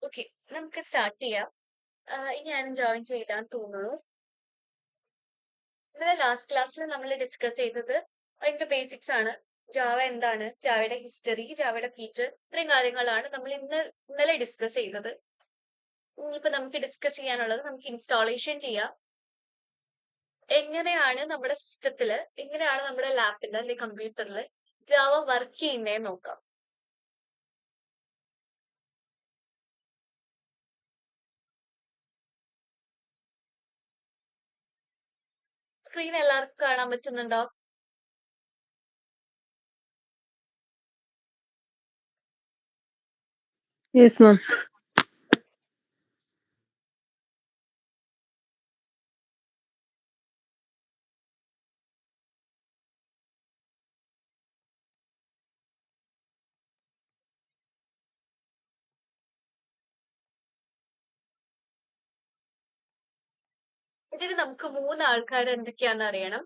Okay, നമുക്ക് start ചെയ്യാം. ഇനി ഞാനും ജോയിൻ ചെയ്താന്ന് തോന്നുന്നു. ഇന്നലെ ലാസ്റ്റ് ക്ലാസ്സിൽ നമ്മൾ ഡിസ്കസ് ചെയ്തത് അതിന്റെ ബേസിക്സ് ആണ്. ജാവ എന്താണ്, ജാവയുടെ ഹിസ്റ്ററി, ജാവയുടെ ഫീച്ചർ, ഇത്രയും കാര്യങ്ങളാണ് നമ്മൾ ഇന്നലെ ഡിസ്കസ് ചെയ്തത്. ഇനിയിപ്പോ നമുക്ക് ഡിസ്കസ് ചെയ്യാനുള്ളത് നമുക്ക് ഇൻസ്റ്റാളേഷൻ ചെയ്യാം. എങ്ങനെയാണ് നമ്മുടെ സിസ്റ്റത്തില്, എങ്ങനെയാണ് നമ്മുടെ ലാപ്പിൽ അല്ലെങ്കിൽ കമ്പ്യൂട്ടറിൽ ജാവ വർക്ക് ചെയ്യുന്നതെന്ന് നോക്കാം. സ്ക്രീൻ എല്ലാവർക്കും കാണാൻ പറ്റുന്നുണ്ടോ? Yes, ma'am. ഇതിന് നമുക്ക് 3 ആൾക്കാർ എന്തൊക്കെയാന്ന് അറിയണം.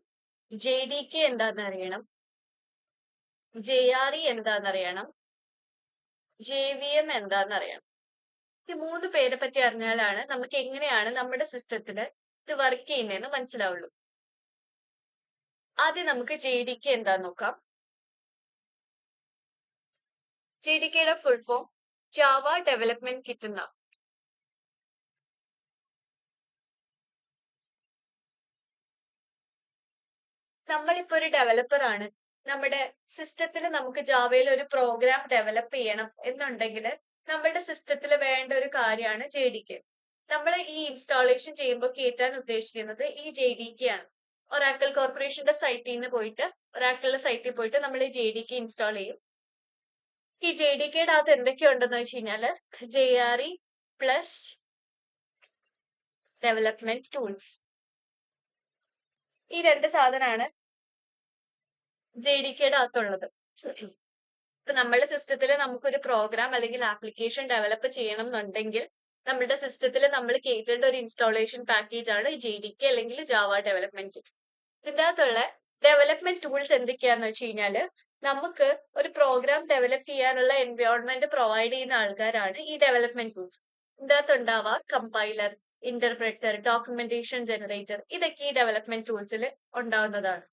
JDK എന്താന്ന് അറിയണം, JRE എന്താന്ന് അറിയണം, JVM എന്താന്ന് അറിയണം. ഈ 3 പേരെ പറ്റി അറിഞ്ഞാലാണ് നമുക്ക് എങ്ങനെയാണ് നമ്മുടെ സിസ്റ്റത്തില് ഇത് വർക്ക് ചെയ്യുന്നതെന്ന് മനസ്സിലാവുള്ളൂ. ആദ്യം നമുക്ക് JDK എന്താന്ന് നോക്കാം. JDKയുടെ full form Java development kit എന്നാ. നമ്മളിപ്പോ ഒരു ഡെവലപ്പർ ആണ്. നമ്മുടെ സിസ്റ്റത്തിൽ നമുക്ക് ജാവയിൽ ഒരു പ്രോഗ്രാം ഡെവലപ്പ് ചെയ്യണം എന്നുണ്ടെങ്കിൽ നമ്മുടെ സിസ്റ്റത്തിൽ വേണ്ട ഒരു കാര്യമാണ് JDK. നമ്മൾ ഈ ഇൻസ്റ്റാളേഷൻ ചെയ്യുമ്പോൾ കയറ്റാൻ ഉദ്ദേശിക്കുന്നത് ഈ JDK ആണ്. ഒറാക്കിൾ കോർപ്പറേഷന്റെ സൈറ്റിൽ നിന്ന് പോയിട്ട്, ഒറാക്കിളിന്റെ സൈറ്റിൽ പോയിട്ട് നമ്മൾ ഈ JDK ഇൻസ്റ്റാൾ ചെയ്യും. ഈ JDKയുടെ അകത്ത് എന്തൊക്കെയുണ്ടെന്ന് വെച്ച് കഴിഞ്ഞാല് JRE പ്ലസ് ഡെവലപ്മെന്റ് ടൂൾസ്, ഈ 2 സാധനമാണ് JDKയുടെ അകത്തുള്ളത്. ഇപ്പൊ നമ്മുടെ സിസ്റ്റത്തിൽ നമുക്കൊരു പ്രോഗ്രാം അല്ലെങ്കിൽ ആപ്ലിക്കേഷൻ ഡെവലപ്പ് ചെയ്യണം എന്നുണ്ടെങ്കിൽ നമ്മുടെ സിസ്റ്റത്തിൽ നമ്മൾ കയറ്റേണ്ട ഒരു ഇൻസ്റ്റാളേഷൻ പാക്കേജ് ആണ് JDK അല്ലെങ്കിൽ ജാവ ഡെവലപ്മെന്റ് കിറ്റ്. ഇതിൻ്റെ അകത്തുള്ള ഡെവലപ്മെന്റ് ടൂൾസ് എന്തൊക്കെയാന്ന് വെച്ച് കഴിഞ്ഞാല് നമുക്ക് ഒരു പ്രോഗ്രാം ഡെവലപ്പ് ചെയ്യാനുള്ള എൻവയോൺമെന്റ് പ്രൊവൈഡ് ചെയ്യുന്ന ആൾക്കാരാണ് ഈ ഡെവലപ്മെന്റ് ടൂൾസ്. ഇതിൻ്റെ അകത്ത് ഉണ്ടാവാം കമ്പൈലർ, ഇന്റർപ്രറ്റർ, ഡോക്യുമെന്റേഷൻ ജനറേറ്റർ, ഇതൊക്കെ ഈ ഡെവലപ്മെന്റ് ടൂൾസിൽ ഉണ്ടാവുന്നതാണ്.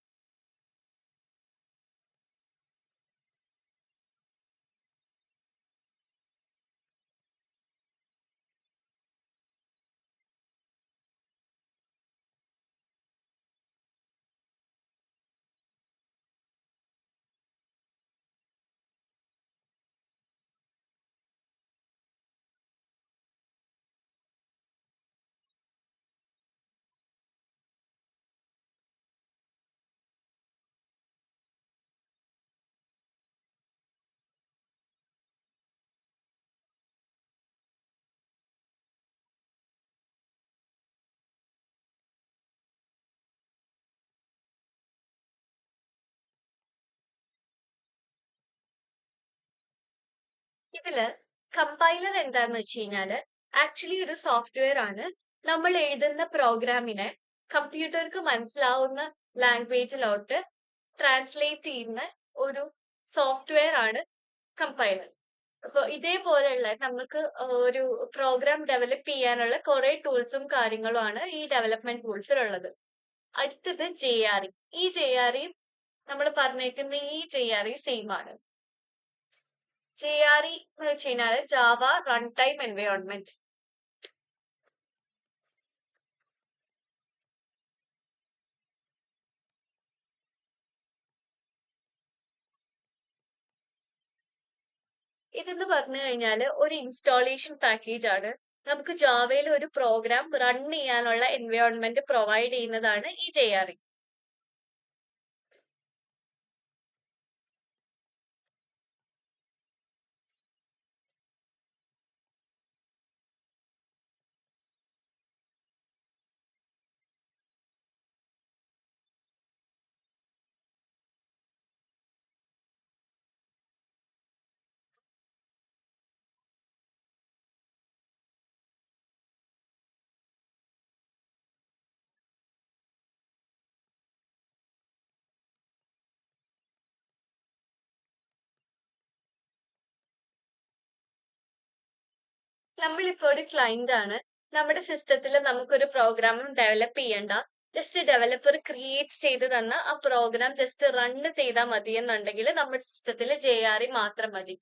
ഇതില് കമ്പൈലർ എന്താന്ന് വെച്ച് കഴിഞ്ഞാല് ആക്ച്വലി ഒരു സോഫ്റ്റ്വെയർ ആണ്. നമ്മൾ എഴുതുന്ന പ്രോഗ്രാമിനെ കമ്പ്യൂട്ടർക്ക് മനസ്സിലാവുന്ന ലാംഗ്വേജിലോട്ട് ട്രാൻസ്ലേറ്റ് ചെയ്യുന്ന ഒരു സോഫ്റ്റ്വെയർ ആണ് കമ്പൈലർ. അപ്പൊ ഇതേപോലെയുള്ള നമുക്ക് ഒരു പ്രോഗ്രാം ഡെവലപ്പ് ചെയ്യാനുള്ള കുറെ ടൂൾസും കാര്യങ്ങളും ആണ് ഈ ഡെവലപ്മെന്റ് ടൂൾസിലുള്ളത്. അടുത്തത് JRE. ഈ JRE നമ്മൾ പറഞ്ഞേക്കുന്ന ഈ JRE സെയിം ആണ്. JRE എന്ന് വെച്ച് കഴിഞ്ഞാൽ ജാവ റൺ ടൈം എൻവയോൺമെന്റ്. ഇതെന്ന് പറഞ്ഞു കഴിഞ്ഞാൽ ഒരു ഇൻസ്റ്റാളേഷൻ പാക്കേജ് ആണ്. നമുക്ക് ജാവയിൽ ഒരു പ്രോഗ്രാം റൺ ചെയ്യാനുള്ള എൻവയോൺമെന്റ് പ്രൊവൈഡ് ചെയ്യുന്നതാണ് ഈ JRE. നമ്മളിപ്പോ ഒരു ക്ലയന്റ് ആണ്. നമ്മുടെ സിസ്റ്റത്തിൽ നമുക്കൊരു പ്രോഗ്രാം ഡെവലപ്പ് ചെയ്യണ്ട. ജസ്റ്റ് ഡെവലപ്പർ ക്രിയേറ്റ് ചെയ്ത് തന്ന ആ പ്രോഗ്രാം ജസ്റ്റ് റൺ ചെയ്താൽ മതി എന്നുണ്ടെങ്കിൽ നമ്മുടെ സിസ്റ്റത്തിൽ JRE മാത്രം മതി.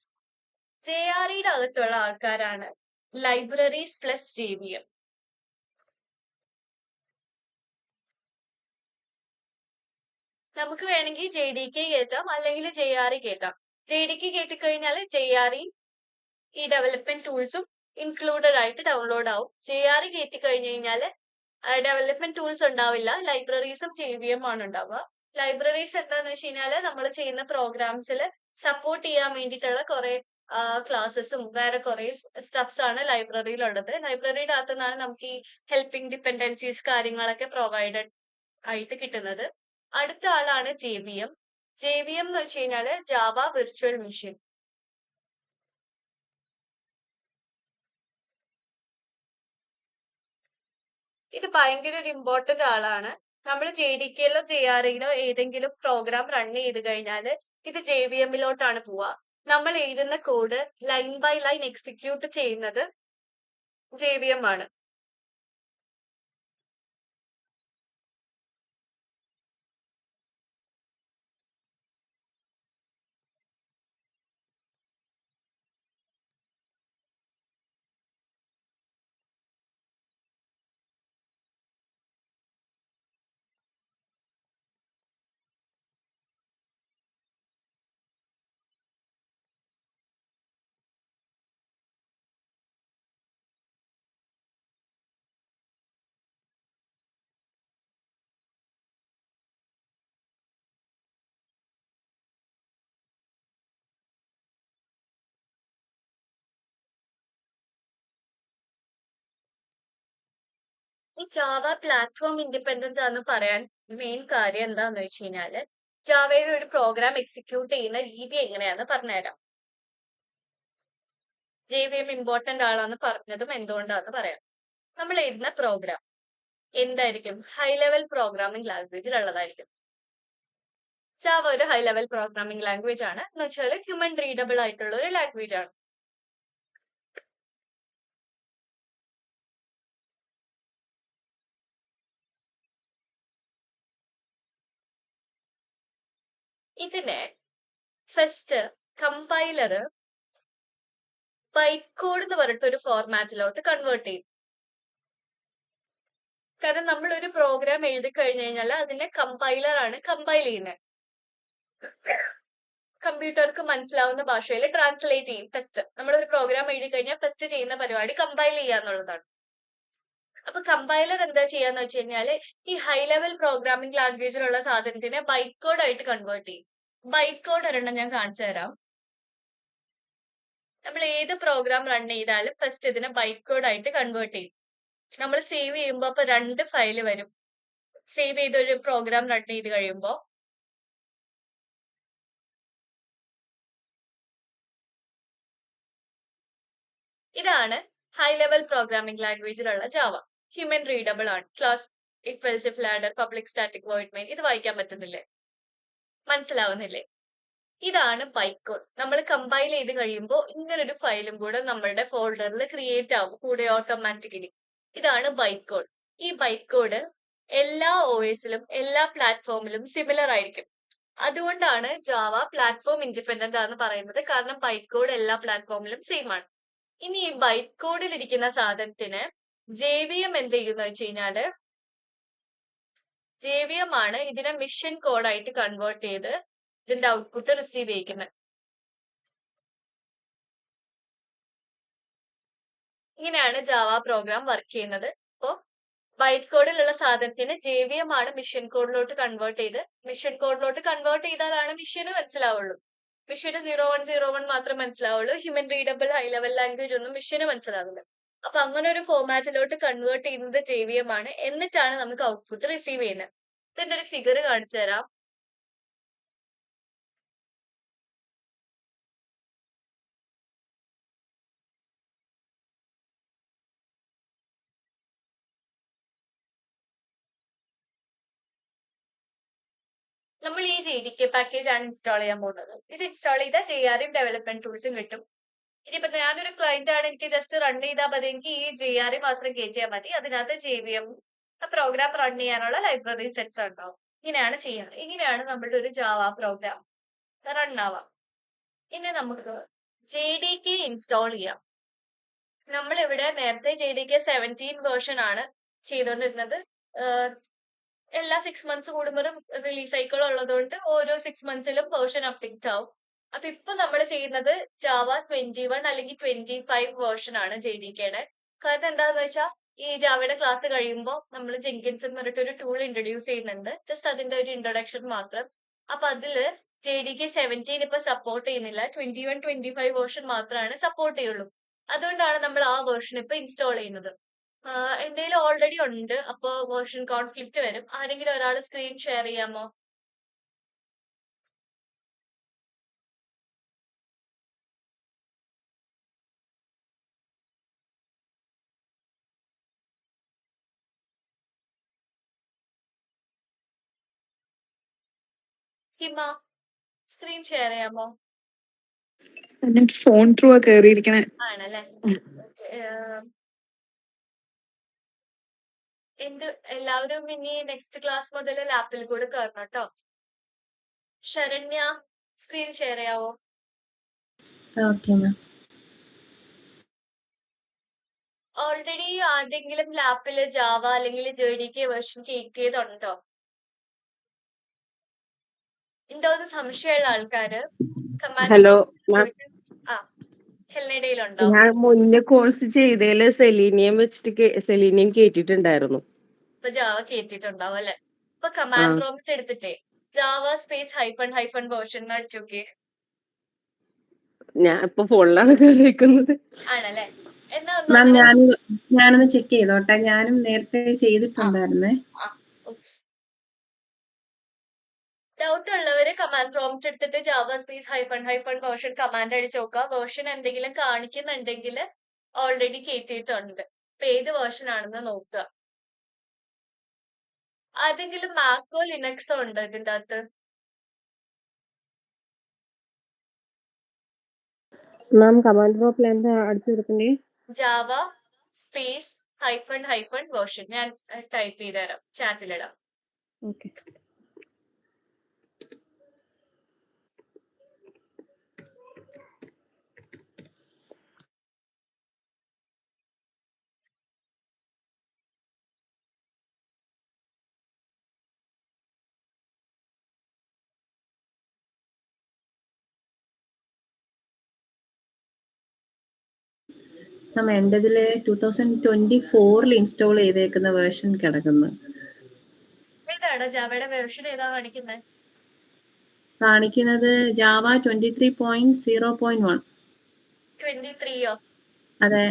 JREയുടെ അകത്തുള്ള ആൾക്കാരാണ് ലൈബ്രറീസ് പ്ലസ് JVM. നമുക്ക് വേണമെങ്കിൽ JDK കയറ്റാം, അല്ലെങ്കിൽ JRE കയറ്റാം. JDK കയറ്റിക്കഴിഞ്ഞാൽ JRE ഈ ഡെവലപ്മെന്റ് ടൂൾസും ഇൻക്ലൂഡഡ് ആയിട്ട് ഡൗൺലോഡ് ആവും. JRE കയറ്റി കഴിഞ്ഞു കഴിഞ്ഞാൽ ഡെവലപ്മെന്റ് ടൂൾസ് ഉണ്ടാവില്ല, ലൈബ്രറീസും JVM ആണ് ഉണ്ടാവുക. ലൈബ്രറീസ് എന്താന്ന് വെച്ച് കഴിഞ്ഞാൽ നമ്മൾ ചെയ്യുന്ന പ്രോഗ്രാംസിൽ സപ്പോർട്ട് ചെയ്യാൻ വേണ്ടിയിട്ടുള്ള കുറെ ക്ലാസ്സസും വേറെ കുറെ സ്റ്റഫ്സ് ആണ് ലൈബ്രറിയിലുള്ളത്. ലൈബ്രറിയുടെ അകത്തു നിന്നാണ് നമുക്ക് ഈ ഹെൽപ്പിംഗ് ഡിപ്പെൻഡൻസീസ് കാര്യങ്ങളൊക്കെ പ്രൊവൈഡഡ് ആയിട്ട് കിട്ടുന്നത്. അടുത്ത ആളാണ് JVM. JVM എന്ന് വെച്ച് കഴിഞ്ഞാൽ ജാവ വിർച്വൽ മെഷീൻ. ഇത് ഭയങ്കര ഒരു ഇമ്പോർട്ടന്റ് ആളാണ്. നമ്മൾ JDKയിലോ JREയിലോ ഏതെങ്കിലും പ്രോഗ്രാം റൺ ചെയ്ത് കഴിഞ്ഞാൽ ഇത് JVMലോട്ടാണ് പോവുക. നമ്മൾ എഴുതുന്ന code line by line execute ചെയ്യുന്നത് JVM ആണ്. ഈ ജാവ പ്ലാറ്റ്ഫോം ഇൻഡിപെൻഡന്റ് ആണെന്ന് പറയാൻ മെയിൻ കാര്യം എന്താന്ന് വെച്ച് കഴിഞ്ഞാല് ജാവയിൽ ഒരു പ്രോഗ്രാം എക്സിക്യൂട്ട് ചെയ്യുന്ന രീതി എങ്ങനെയാന്ന് പറഞ്ഞുതരാം. JVM ഇമ്പോർട്ടന്റ് ആണെന്ന് പറഞ്ഞതും എന്തുകൊണ്ടാന്ന് പറയാം. നമ്മൾ എഴുതുന്ന പ്രോഗ്രാം എന്തായിരിക്കും? ഹൈ ലെവൽ പ്രോഗ്രാമിംഗ് ലാംഗ്വേജിൽ ഉള്ളതായിരിക്കും. ജാവ ഒരു ഹൈ ലെവൽ പ്രോഗ്രാമിംഗ് ലാംഗ്വേജ് ആണ് എന്ന് വെച്ചാൽ ഹ്യൂമൻ റീഡബിൾ ആയിട്ടുള്ള ഒരു ലാംഗ്വേജ് ആണ്. ഇതിനെ ഫസ്റ്റ് കമ്പൈലർ ബൈറ്റ് കോഡ് എന്ന് പറഞ്ഞിട്ട് ഒരു ഫോർമാറ്റിലോട്ട് കൺവേർട്ട് ചെയ്യും. കാരണം നമ്മൾ ഒരു പ്രോഗ്രാം എഴുതി കഴിഞ്ഞു കഴിഞ്ഞാൽ അതിന്റെ കമ്പൈലർ ആണ് കമ്പൈൽ ചെയ്യുന്നത്. കമ്പ്യൂട്ടർക്ക് മനസ്സിലാവുന്ന ഭാഷയിൽ ട്രാൻസ്ലേറ്റ് ചെയ്യും. ഫസ്റ്റ് നമ്മൾ ഒരു പ്രോഗ്രാം എഴുതി കഴിഞ്ഞാൽ ഫസ്റ്റ് ചെയ്യുന്ന പരിപാടി കമ്പൈൽ ചെയ്യാന്നുള്ളതാണ്. അപ്പൊ കമ്പൈലർ എന്താ ചെയ്യാന്ന് വെച്ച് കഴിഞ്ഞാല് ഈ ഹൈ ലെവൽ പ്രോഗ്രാമിംഗ് ലാംഗ്വേജിലുള്ള സാധനത്തിനെ ബൈറ്റ് കോഡ് ആയിട്ട് കൺവേർട്ട് ചെയ്യും. ബൈറ്റ് കോഡ് ഒരെണ്ണം ഞാൻ കാണിച്ചു തരാം. നമ്മൾ ഏത് പ്രോഗ്രാം റൺ ചെയ്താലും ഫസ്റ്റ് ഇതിനെ ബൈറ്റ് കോഡ് ആയിട്ട് കൺവേർട്ട് ചെയ്യും. നമ്മൾ സേവ് ചെയ്യുമ്പോൾ അപ്പൊ 2 ഫയല് വരും. സേവ് ചെയ്തൊരു പ്രോഗ്രാം റൺ ചെയ്ത് കഴിയുമ്പോൾ ഇതാണ് ഹൈ ലെവൽ പ്രോഗ്രാമിംഗ് ലാംഗ്വേജിലുള്ള ജാവ. ഹ്യൂമൻ റീഡബിൾ ആണ്. Class if else if ladder public static void main ഇത് വായിക്കാൻ പറ്റുന്നില്ലേ? മനസ്സിലാവുന്നില്ലേ? ഇതാണ് ബൈറ്റ് കോഡ്. നമ്മൾ കമ്പൈൽ ചെയ്ത് കഴിയുമ്പോൾ ഇങ്ങനൊരു ഫയലും കൂടെ നമ്മളുടെ ഫോൾഡറിൽ ക്രിയേറ്റ് ആവും കൂടെ ഓട്ടോമാറ്റിക്കലി. ഇതാണ് ബൈറ്റ് കോഡ്. ഈ ബൈറ്റ് കോഡ് എല്ലാ OSലും എല്ലാ പ്ലാറ്റ്ഫോമിലും സിമിലർ ആയിരിക്കും. അതുകൊണ്ടാണ് ജാവ പ്ലാറ്റ്ഫോം ഇൻഡിപെൻഡന്റ് ആണെന്ന് പറയുന്നത്. കാരണം ബൈറ്റ് കോഡ് എല്ലാ പ്ലാറ്റ്ഫോമിലും സെയിം ആണ്. ഇനി ഈ ബൈറ്റ് കോഡിൽ ഇരിക്കുന്ന സാധനത്തിന് JVM എന്ത് ചെയ്യുന്ന വെച്ച് കഴിഞ്ഞാല് JVM ആണ് ഇതിനെ മിഷൻ കോഡായിട്ട് കൺവേർട്ട് ചെയ്ത് ഇതിന്റെ ഔട്ട്പുട്ട് റിസീവ് ചെയ്യിക്കുന്നത്. ഇങ്ങനെയാണ് ജാവ പ്രോഗ്രാം വർക്ക് ചെയ്യുന്നത്. അപ്പോ ബൈറ്റ് കോഡിലുള്ള സാധനത്തിന് JVM ആണ് മിഷൻ കോഡിലോട്ട് കൺവേർട്ട് ചെയ്ത് മിഷൻ കോഡിലോട്ട് കൺവേർട്ട് ചെയ്താലാണ് മിഷന് മനസ്സിലാവുള്ളൂ. മിഷന് 0101 മാത്രം മനസ്സിലാവുള്ളൂ. Human readable high level language ഒന്നും മിഷന് മനസ്സിലാവില്ല. അപ്പൊ അങ്ങനെ ഒരു ഫോർമാറ്റിലോട്ട് കൺവേർട്ട് ചെയ്യുന്നത് JVM ആണ്. എന്നിട്ടാണ് നമുക്ക് ഔട്ട്പുട്ട് റിസീവ് ചെയ്യുന്നത്. ഇതിന്റെ ഒരു ഫിഗർ കാണിച്ചു തരാം. നമ്മൾ ഈ JDK പാക്കേജ് ആണ് ഇൻസ്റ്റാൾ ചെയ്യാൻ പോകുന്നത്. ഇത് ഇൻസ്റ്റാൾ ചെയ്താൽ JRE ഡെവലപ്മെന്റ് ടൂൾസും കിട്ടും. ഇനിയിപ്പോ ഞാനൊരു ക്ലയന്റ് ആണ്, എനിക്ക് ജസ്റ്റ് റൺ ചെയ്താൽ മതി, എനിക്ക് ഈ GRE മാത്രം കയറ്റിയാൽ മതി, അതിനകത്ത് JVM പ്രോഗ്രാം റൺ ചെയ്യാനുള്ള ലൈബ്രറി സെറ്റ്സ് ഉണ്ടാവും. ഇങ്ങനെയാണ് ചെയ്യാറ്. ഇങ്ങനെയാണ് നമ്മളുടെ ഒരു ജാവ പ്രോഗ്രാം റൺ ആവാം. ഇനി നമുക്ക് JDK ഇൻസ്റ്റാൾ ചെയ്യാം. നമ്മളിവിടെ നേരത്തെ JDK 17 വേർഷൻ ആണ് ചെയ്തുകൊണ്ടിരുന്നത്. എല്ലാ 6 മന്ത്സ് കൂടുമ്പോഴും റിലീസ് സൈക്കിൾ ഉള്ളതുകൊണ്ട് ഓരോ 6 മന്ത്സിലും വേർഷൻ അപ്ഡേറ്റ് ആവും. അപ്പൊ ഇപ്പൊ നമ്മൾ ചെയ്യുന്നത് ജാവ 21 അല്ലെങ്കിൽ 25 വേർഷൻ ആണ് JDKയുടെ. കാരണം എന്താന്ന് വെച്ചാൽ ഈ ജാവയുടെ ക്ലാസ് കഴിയുമ്പോൾ നമ്മൾ ജെങ്കിൻസ് എന്ന് പറഞ്ഞിട്ട് ഒരു ടൂൾ ഇൻട്രൊഡ്യൂസ് ചെയ്യുന്നുണ്ട്. ജസ്റ്റ് അതിന്റെ ഒരു ഇൻട്രൊഡക്ഷൻ മാത്രം. അപ്പൊ അതില് JDK 17 ഇപ്പൊ സപ്പോർട്ട് ചെയ്യുന്നില്ല. 21, 25 വേർഷൻ മാത്രമാണ് സപ്പോർട്ട് ചെയ്യുള്ളൂ. അതുകൊണ്ടാണ് നമ്മൾ ആ വേർഷൻ ഇപ്പൊ ഇൻസ്റ്റാൾ ചെയ്യുന്നത്. എന്റെയിൽ ഓൾറെഡി ഉണ്ട്. അപ്പൊ വേർഷൻ കോൺഫ്ലിക്റ്റ് വരും. ആരെങ്കിലും ഒരാൾ സ്ക്രീൻ ഷെയർ ചെയ്യാമോ? ഹിമ, സ്ക്രീൻ ഷെയർ ചെയ്യാമോ? ഞാൻ ഫോൺ ത്രൂ ആ കയറിയിരിക്കണേ. ആണല്ലേ. എല്ലാവരും ഇനി നെക്സ്റ്റ് ക്ലാസ് മുതൽ ലാപ്പിൽ കൂടെ കയറണം കേട്ടോ. ശരണ്യ, സ്ക്രീൻ ഷെയർ ചെയ്യാവോ? Okay ma'am. ഓൾറെഡി ആരുടെങ്കിലും ലാപ്പില് ജാവ അല്ലെങ്കിൽ JDK വേർഷൻ കയറ്റിയതുണ്ടോ? ഉണ്ടോന്ന് സംശയമുള്ള ആൾക്കാര് കമാൻഡ് ഹലോ മാം, പോയിട്ട് ഹെൽനഡയിലുണ്ടോ? ഞാൻ മുന്നേ കോഴ്സ് ചെയ്തതില് സെലീനിയം വെച്ചിട്ട് സെലീനിയം കേറ്റിട്ടുണ്ടായിരുന്നു. ഇപ്പൊ ജാവ കയറ്റിട്ടുണ്ടാവും അല്ലെ? ഇപ്പൊ ആ കമാൻഡ് പ്രോംപ്റ്റ് എടുത്തിട്ടേ Java space hyphen hyphen version അടിച്ചു നോക്കിയേ. ഞാൻ ഇപ്പൊ ഫോണിലാണ് കയറിയിരിക്കുന്നത്. ആണല്ലേ? എന്നാ മാം ഒന്ന് ഞാനൊന്ന് ചെക്ക് ചെയ്തോട്ടെ. ഞാനും നേരത്തെ ചെയ്തിട്ടുണ്ടായിരുന്നേ. ഡൗട്ട് ഉള്ളവര് കമാൻഡ് പ്രോംപ്റ്റ് എടുത്തിട്ട് Java space hyphen hyphen version command അടിച്ച് നോക്കുക. വേർഷൻ എന്തെങ്കിലും കാണിക്കുന്നുണ്ടെങ്കിൽ ഓൾറെഡി കയറ്റിയിട്ടുണ്ട്. ഇപ്പൊ ഏത് വേർഷൻ ആണെന്ന് നോക്കുക. ആരെങ്കിലും മാക്കോ ലിനക്സോ ഉണ്ടോ ഇതിന്റെ അകത്ത്? മാം കമാൻഡ് പ്രോപ്പിൽ എന്താ അടിച്ചു കൊടുക്കണ്ടേ? Java space hyphen hyphen version ഞാൻ ടൈപ്പ് ചെയ്ത് തരാം, ചാറ്റിലിടാം. ഓക്കെ. മാം എൻ്റെ ഇതില് 2024 ഇൻസ്റ്റാൾ ചെയ്തേക്കുന്ന വേർഷൻ കിടക്കുന്നു. ഏതാണ് ജാവയുടെ വേർഷൻ ഏതാ കാണിക്കുന്നത്? കാണിക്കുന്നത് ജാവ 23.0.1. 23യോ? അതെ.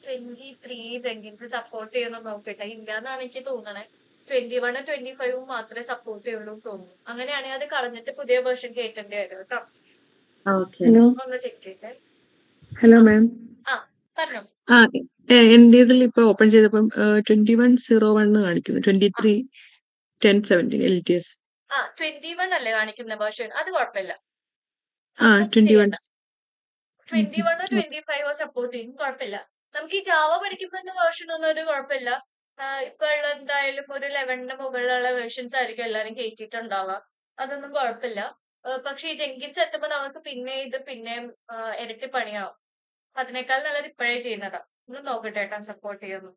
23 ജെങ്കിൻസ് സപ്പോർട്ട് ചെയ്യുന്നു നോക്കട്ടെ. ഇല്ലാന്നാണ് എനിക്ക് തോന്നണേ. 21 25 മാത്രമേ സപ്പോർട്ട് ചെയ്യുള്ളൂ തോന്നുന്നു. അങ്ങനെയാണെങ്കിൽ അത് കളഞ്ഞിട്ട് പുതിയ വേർഷൻ കയറ്റേണ്ടി വരും കേട്ടോ. ഓക്കെ. ഹലോ ഒന്ന് ചെക്ക് ചെയ്തേ. Hello ma'am. പറഞ്ഞോ. എന്റെ ഇതിൽ ഇപ്പൊ ഓപ്പൺ ചെയ്തപ്പം 2101 കാണിക്കുന്നു. 23.10.17 LTS. 21 അല്ലേ കാണിക്കുന്ന വേർഷൻ? അത് കുഴപ്പമില്ല. 21. 21 25 സപ്പോർട്ട് ചെയ്യും, കുഴപ്പമില്ല. നമുക്ക് ഈ ജാവ പഠിക്കുമ്പോൾ വേർഷൻ ഒന്നും ഒരു കുഴപ്പമില്ല. ഇപ്പൊ ഉള്ള എന്തായാലും ഒരു 11ന് മുകളിലുള്ള വേർഷൻസ് ആയിരിക്കും എല്ലാരും കയറ്റിയിട്ടുണ്ടാവുക. അതൊന്നും കുഴപ്പമില്ല. പക്ഷെ ഈ ജെങ്കിൻസ് എത്തുമ്പോൾ നമുക്ക് പിന്നെയും ഇരട്ടി പണിയാവും. അതിനേക്കാൾ നല്ലത് ഇപ്പോഴേ ചെയ്യുന്നതാ. ഒന്ന് നോക്കട്ടെ കേട്ടോ സപ്പോർട്ട് ചെയ്യുന്നു.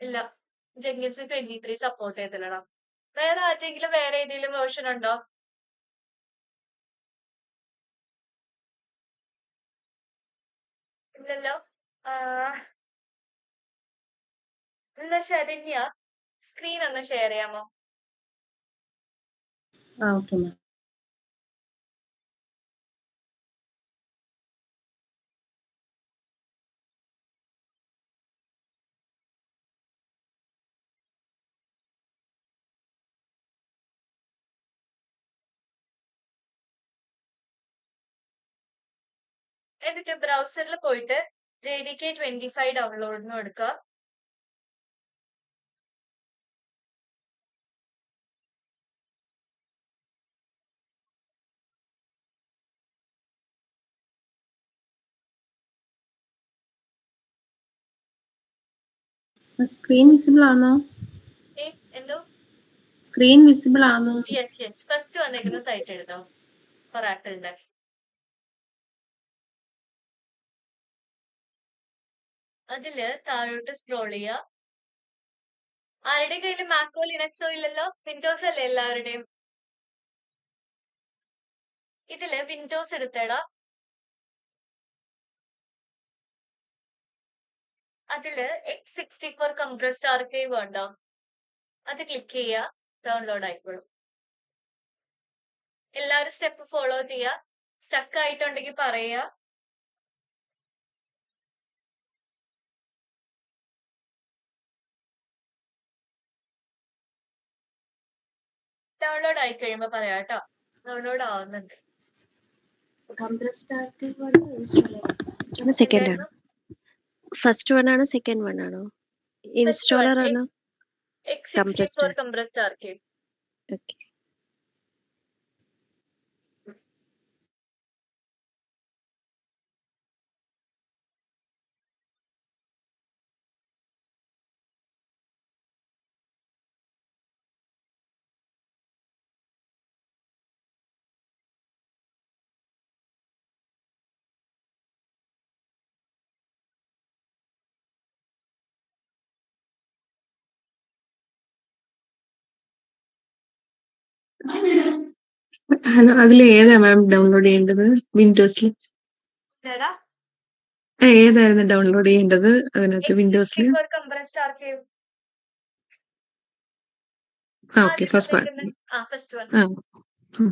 ഇല്ല, ജെങ്കിൻസ് 23 സപ്പോർട്ട് ചെയ്തില്ലടാ. വേറെ ആർക്കെങ്കിലും വേറെ ഏതെങ്കിലും വേർഷൻ ഉണ്ടോ? ഇല്ലല്ലോ. എന്നാ ശരണ്യ, സ്ക്രീൻ ഒന്ന് ഷെയർ ചെയ്യാമോ? Okay ma'am. എന്നിട്ട് ബ്രൗസറിൽ പോയിട്ട് JDK 25 ഡൗൺലോഡിന് കൊടുക്കുക. സ്ക്രീൻ വിസിബിൾ ആണോ? എന്തോ സ്ക്രീൻ വിസിബിൾ ആണോ? യെസ് ഫസ്റ്റ് വന്നേക്കുന്ന സൈറ്റ് എടുത്തോ, ഒറാക്കിളിന്റെ. അതില് താഴോട്ട് സ്ക്രോൾ ചെയ്യുക. ആരുടെ കയ്യിൽ മാക്കോ ലിനക്സോ ഇല്ലല്ലോ? വിൻഡോസ് അല്ലേ എല്ലാവരുടെയും? ഇതില് വിൻഡോസ് എടുത്തേടാ. അതില് x64 കംപ്രസ്ഡ് ആർക്കൈവ് ഉണ്ടോ? അത് ക്ലിക്ക് ചെയ്യുക, ഡൗൺലോഡ് ആയിക്കോളും. എല്ലാവരും സ്റ്റെപ്പ് ഫോളോ ചെയ്യുക. സ്റ്റക്ക് ആയിട്ടുണ്ടെങ്കിൽ പറയുക. ഡൗൺലോഡ് ആയി കഴിയുമ്പോ പറയാം കേട്ടോ. ഡൗൺലോഡ് ആവുന്നുണ്ട്. സെക്കൻഡ് ആണ്. ഫസ്റ്റ് വൺ ആണോ സെക്കൻഡ് വൺ ആണോ? ഇൻസ്റ്റാളർ ആണോ? x64 compressed archive. Okay. Hello, അതിൽ ഏതാ മാം ഡൗൺലോഡ് ചെയ്യേണ്ടത്? വിൻഡോസിൽ ഏതാ? ഏതായിരുന്നു ഡൗൺലോഡ് ചെയ്യേണ്ടത്? അതിനകത്ത് വിൻഡോസിൽ x64 compressed archive. Okay, first one. First one. ആ ഉം.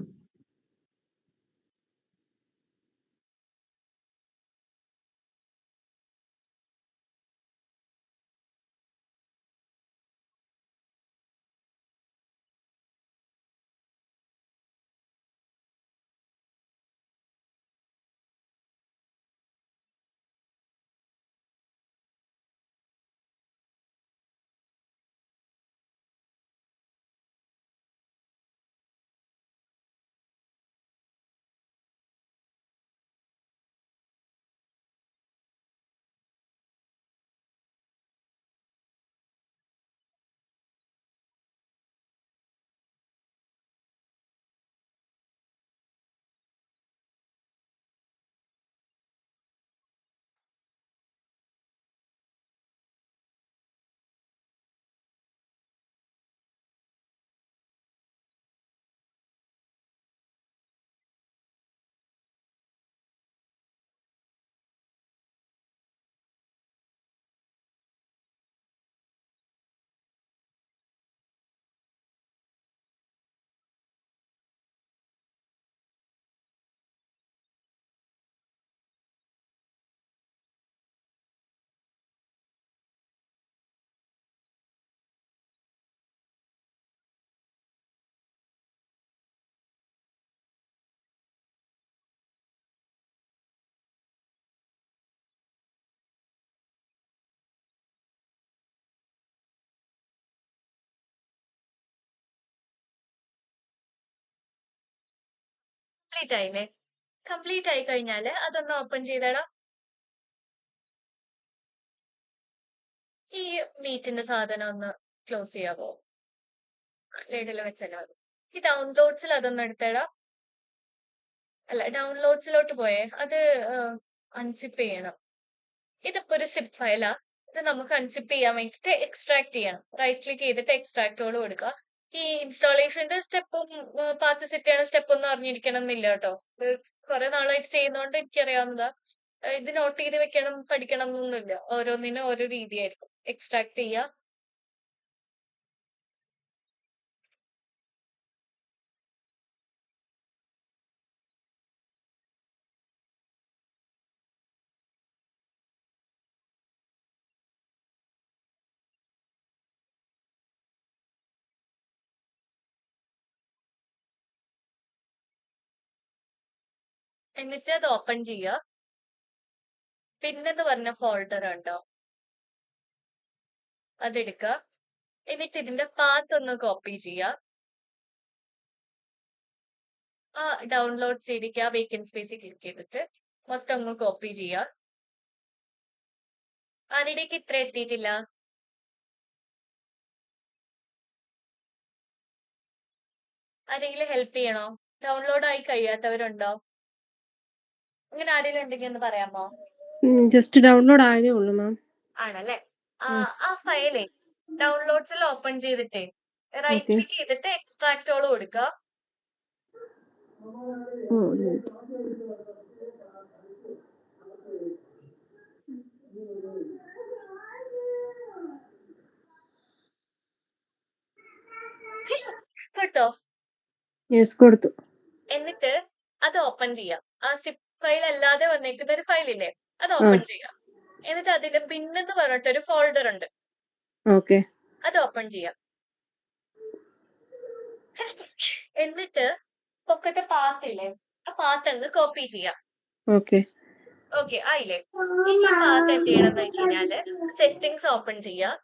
കംപ്ലീറ്റ് ആയില്ലേ? കംപ്ലീറ്റ് ആയി കഴിഞ്ഞാല് അതൊന്ന് ഓപ്പൺ ചെയ്തേടാ. ഈ മീറ്റിന്റെ സാധനം ഒന്ന് ക്ലോസ് ചെയ്യാവോ? ലേഡിൽ വെച്ചല്ലോ. ഈ ഡൗൺലോഡ്സിൽ അതൊന്ന് എടുത്തേടാ. അല്ല, ഡൗൺലോഡ്സിലോട്ട് പോയേ. അത് അൺസിപ്പ് ചെയ്യണം. ഇതിപ്പോ ഒരു സിപ്പ് ഫയലാ. ഇത് നമുക്ക് അൺസിപ്പ് ചെയ്യാൻ വേണ്ടിട്ട് എക്സ്ട്രാക്ട് ചെയ്യണം. റൈറ്റ് ക്ലിക്ക് ചെയ്തിട്ട് എക്സ്ട്രാക്റ്റോട് കൊടുക്കുക. ഈ ഇൻസ്റ്റാളേഷന്റെ സ്റ്റെപ്പും പാത്ത് സെറ്റ് ചെയ്യണ സ്റ്റെപ്പ് ഒന്നും അറിഞ്ഞിരിക്കണം എന്നില്ല കേട്ടോ. ഇത് കുറെ നാളായിട്ട് ചെയ്യുന്നോണ്ട് എനിക്കറിയാവുന്നതാ. ഇത് നോട്ട് ചെയ്ത് വെക്കണം, പഠിക്കണം എന്നൊന്നുമില്ല. ഓരോന്നിനും ഓരോ രീതിയായിരിക്കും. എക്സ്ട്രാക്ട് ചെയ്യുക. എന്നിട്ട് അത് ഓപ്പൺ ചെയ്യുക. പിന്നെന്ന് പറഞ്ഞ ഫോൾഡർ ഉണ്ടോ, അതെടുക്കുക. എന്നിട്ട് ഇതിന്റെ പാത്ത് ഒന്ന് കോപ്പി ചെയ്യുക. ആ ഡൗൺലോഡ് ചെയ്തിരിക്കുക, വേക്കൻറ്റ് സ്പേസിൽ ക്ലിക്ക് ചെയ്തിട്ട് മൊത്തം ഒന്ന് കോപ്പി ചെയ്യുക. ആരുടേക്ക് ഇത്ര എത്തിയിട്ടില്ല? ആരെങ്കിലും ഹെൽപ്പ് ചെയ്യണോ? ഡൗൺലോഡ് ആയി കഴിയാത്തവരുണ്ടോ? അങ്ങനെ ആരെങ്കിലും ഉണ്ടെങ്കിൽ ഒന്ന് പറയാമോ? ജസ്റ്റ് ഡൗൺലോഡ് ആയതേ ഉള്ളൂ മാം. ആണല്ലേ. ആ ഫയലേ ഡൗൺലോഡ്സിൽ ഓപ്പൺ ചെയ്തിട്ടേ റൈറ്റ് Okay. ക്ലിക്ക് ചെയ്തിട്ട് എക്സ്ട്രാക്ട് ഓൾ കൊടുക്കുക. കേട്ടോ? യെസ് കൊടുത്തു. എന്നിട്ട് അത് ഓപ്പൺ ചെയ്യാം. ആ സിപ്പ് ഫയൽ അല്ലാതെ വന്നേക്കുന്ന ഒരു ഫയലില്ലേ, അത് ഓപ്പൺ ചെയ്യാം. എന്നിട്ട് അതിൽ പിന്നെന്ന് പറഞ്ഞിട്ട് ഒരു ഫോൾഡർ ഉണ്ട്, ഓക്കെ. അത് ഓപ്പൺ ചെയ്യാം. എന്നിട്ട് പൊക്കത്തെ പാത്ത് ഇല്ലേ, ആ പാത്ത് ഒന്ന് കോപ്പി ചെയ്യാം. ഓക്കെ. ഓക്കെ ആയില്ലേ? ഇനി പാത്ത് എന്ത് ചെയ്യണം എന്ന് വെച്ച് കഴിഞ്ഞാല് സെറ്റിംഗ്സ് ഓപ്പൺ ചെയ്യാം.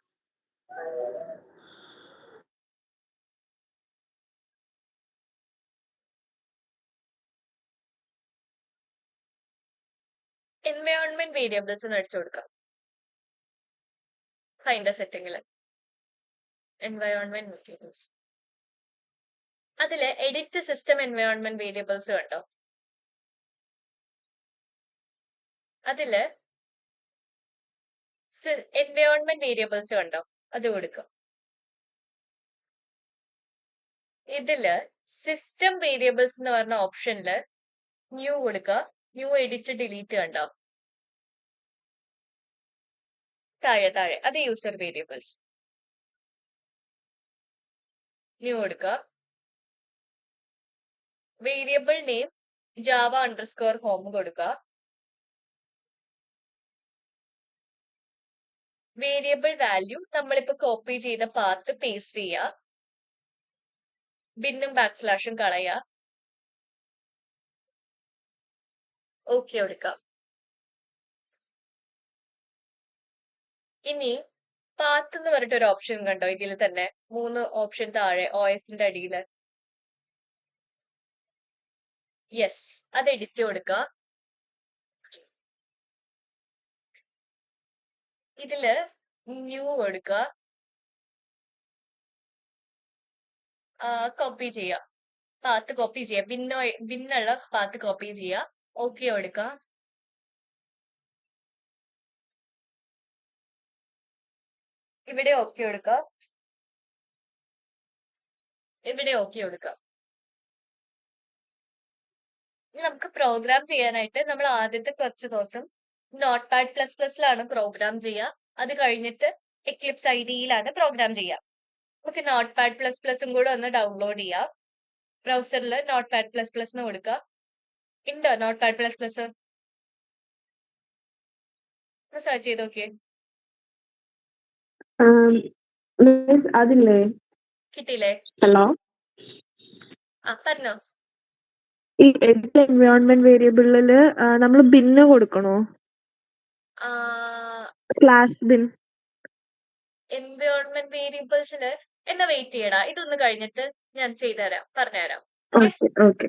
എൻവയോൺമെന്റ് വേരിയബിൾസ് എന്ന് അടിച്ചു കൊടുക്കാം. ഫൈൻഡർ സെറ്റിംഗില് എൻവയോൺമെന്റ് വേരിയബിൾസ്, അതില് എഡിറ്റ് സിസ്റ്റം എൻവയോൺമെന്റ് വേരിയബിൾസ് കണ്ടോ? അതില് എൻവയോൺമെന്റ് വേരിയബിൾസ് കണ്ടോ, അത് കൊടുക്കുക. ഇതില് സിസ്റ്റം വേരിയബിൾസ് എന്ന് പറഞ്ഞ ഓപ്ഷനില് ന്യൂ കൊടുക്കുക. ന്യൂ എഡിറ്റ് ഡിലീറ്റ് കണ്ടോ താഴെ താഴെ, അത് യൂസർ വേരിയബിൾസ്. ന്യൂ കൊടുക്കുക. വേരിയബിൾ നെയിം java_home കൊടുക്കുക. വേരിയബിൾ വാല്യൂ നമ്മളിപ്പോ കോപ്പി ചെയ്ത പാത്ത് പേസ്റ്റ് ചെയ്യുക. ബിന്നും ബാക്ക്സ്ലാഷും കളയുക. ഓക്കെ കൊടുക്കാം. ഇനി പാത്ത് എന്ന് പറഞ്ഞിട്ട് ഒരു ഓപ്ഷൻ കണ്ടോ ഇതിൽ തന്നെ, 3 ഓപ്ഷൻ താഴെ OSന്റെ അടിയില്. യെസ്, അത് എഡിറ്റ് കൊടുക്കുക. ഇതില് ന്യൂ കൊടുക്കുക. കോപ്പി ചെയ്യുക, പാത്ത് കോപ്പി ചെയ്യുക. ബിന്നുള്ള പാത്ത് കോപ്പി ചെയ്യുക. ഓക്കെ കൊടുക്കുക. ഇവിടെ ഓക്കെ കൊടുക്കുക. ഇവിടെ ഓക്കെ കൊടുക്കുക. ഇനി നമുക്ക് പ്രോഗ്രാം ചെയ്യാനായിട്ട് നമ്മൾ ആദ്യത്തെ കുറച്ച് ദിവസം Notepad++ലാണ് പ്രോഗ്രാം ചെയ്യുക. അത് കഴിഞ്ഞിട്ട് എക്ലിപ്സ് IDEയിലാണ് പ്രോഗ്രാം ചെയ്യുക. നമുക്ക് Notepad++ഉം കൂടെ ഒന്ന് ഡൗൺലോഡ് ചെയ്യാം. ബ്രൗസറിൽ Notepad++ എന്ന് കൊടുക്കുക. ഉണ്ടോ Notepad++? ഒന്ന് സെർച്ച് ചെയ്ത് നോക്കിയേ. അതില്ലേ? കിട്ടിയില്ലേ? ഹലോ. പറഞ്ഞോ. ഈ എഡിറ്റ് എൻവയോൺമെന്റ് വേരിയബിളില് നമ്മൾ ബിന്ന് കൊടുക്കണോ? /bin. എൻവയോൺമെന്റ് വേരിയബിൾസില് എന്നാ വെയിറ്റ് ചെയ്യടാ, ഇതൊന്ന് കഴിഞ്ഞിട്ട് ഞാൻ ചെയ്തുതരാം, പറഞ്ഞുതരാം. ഓക്കെ.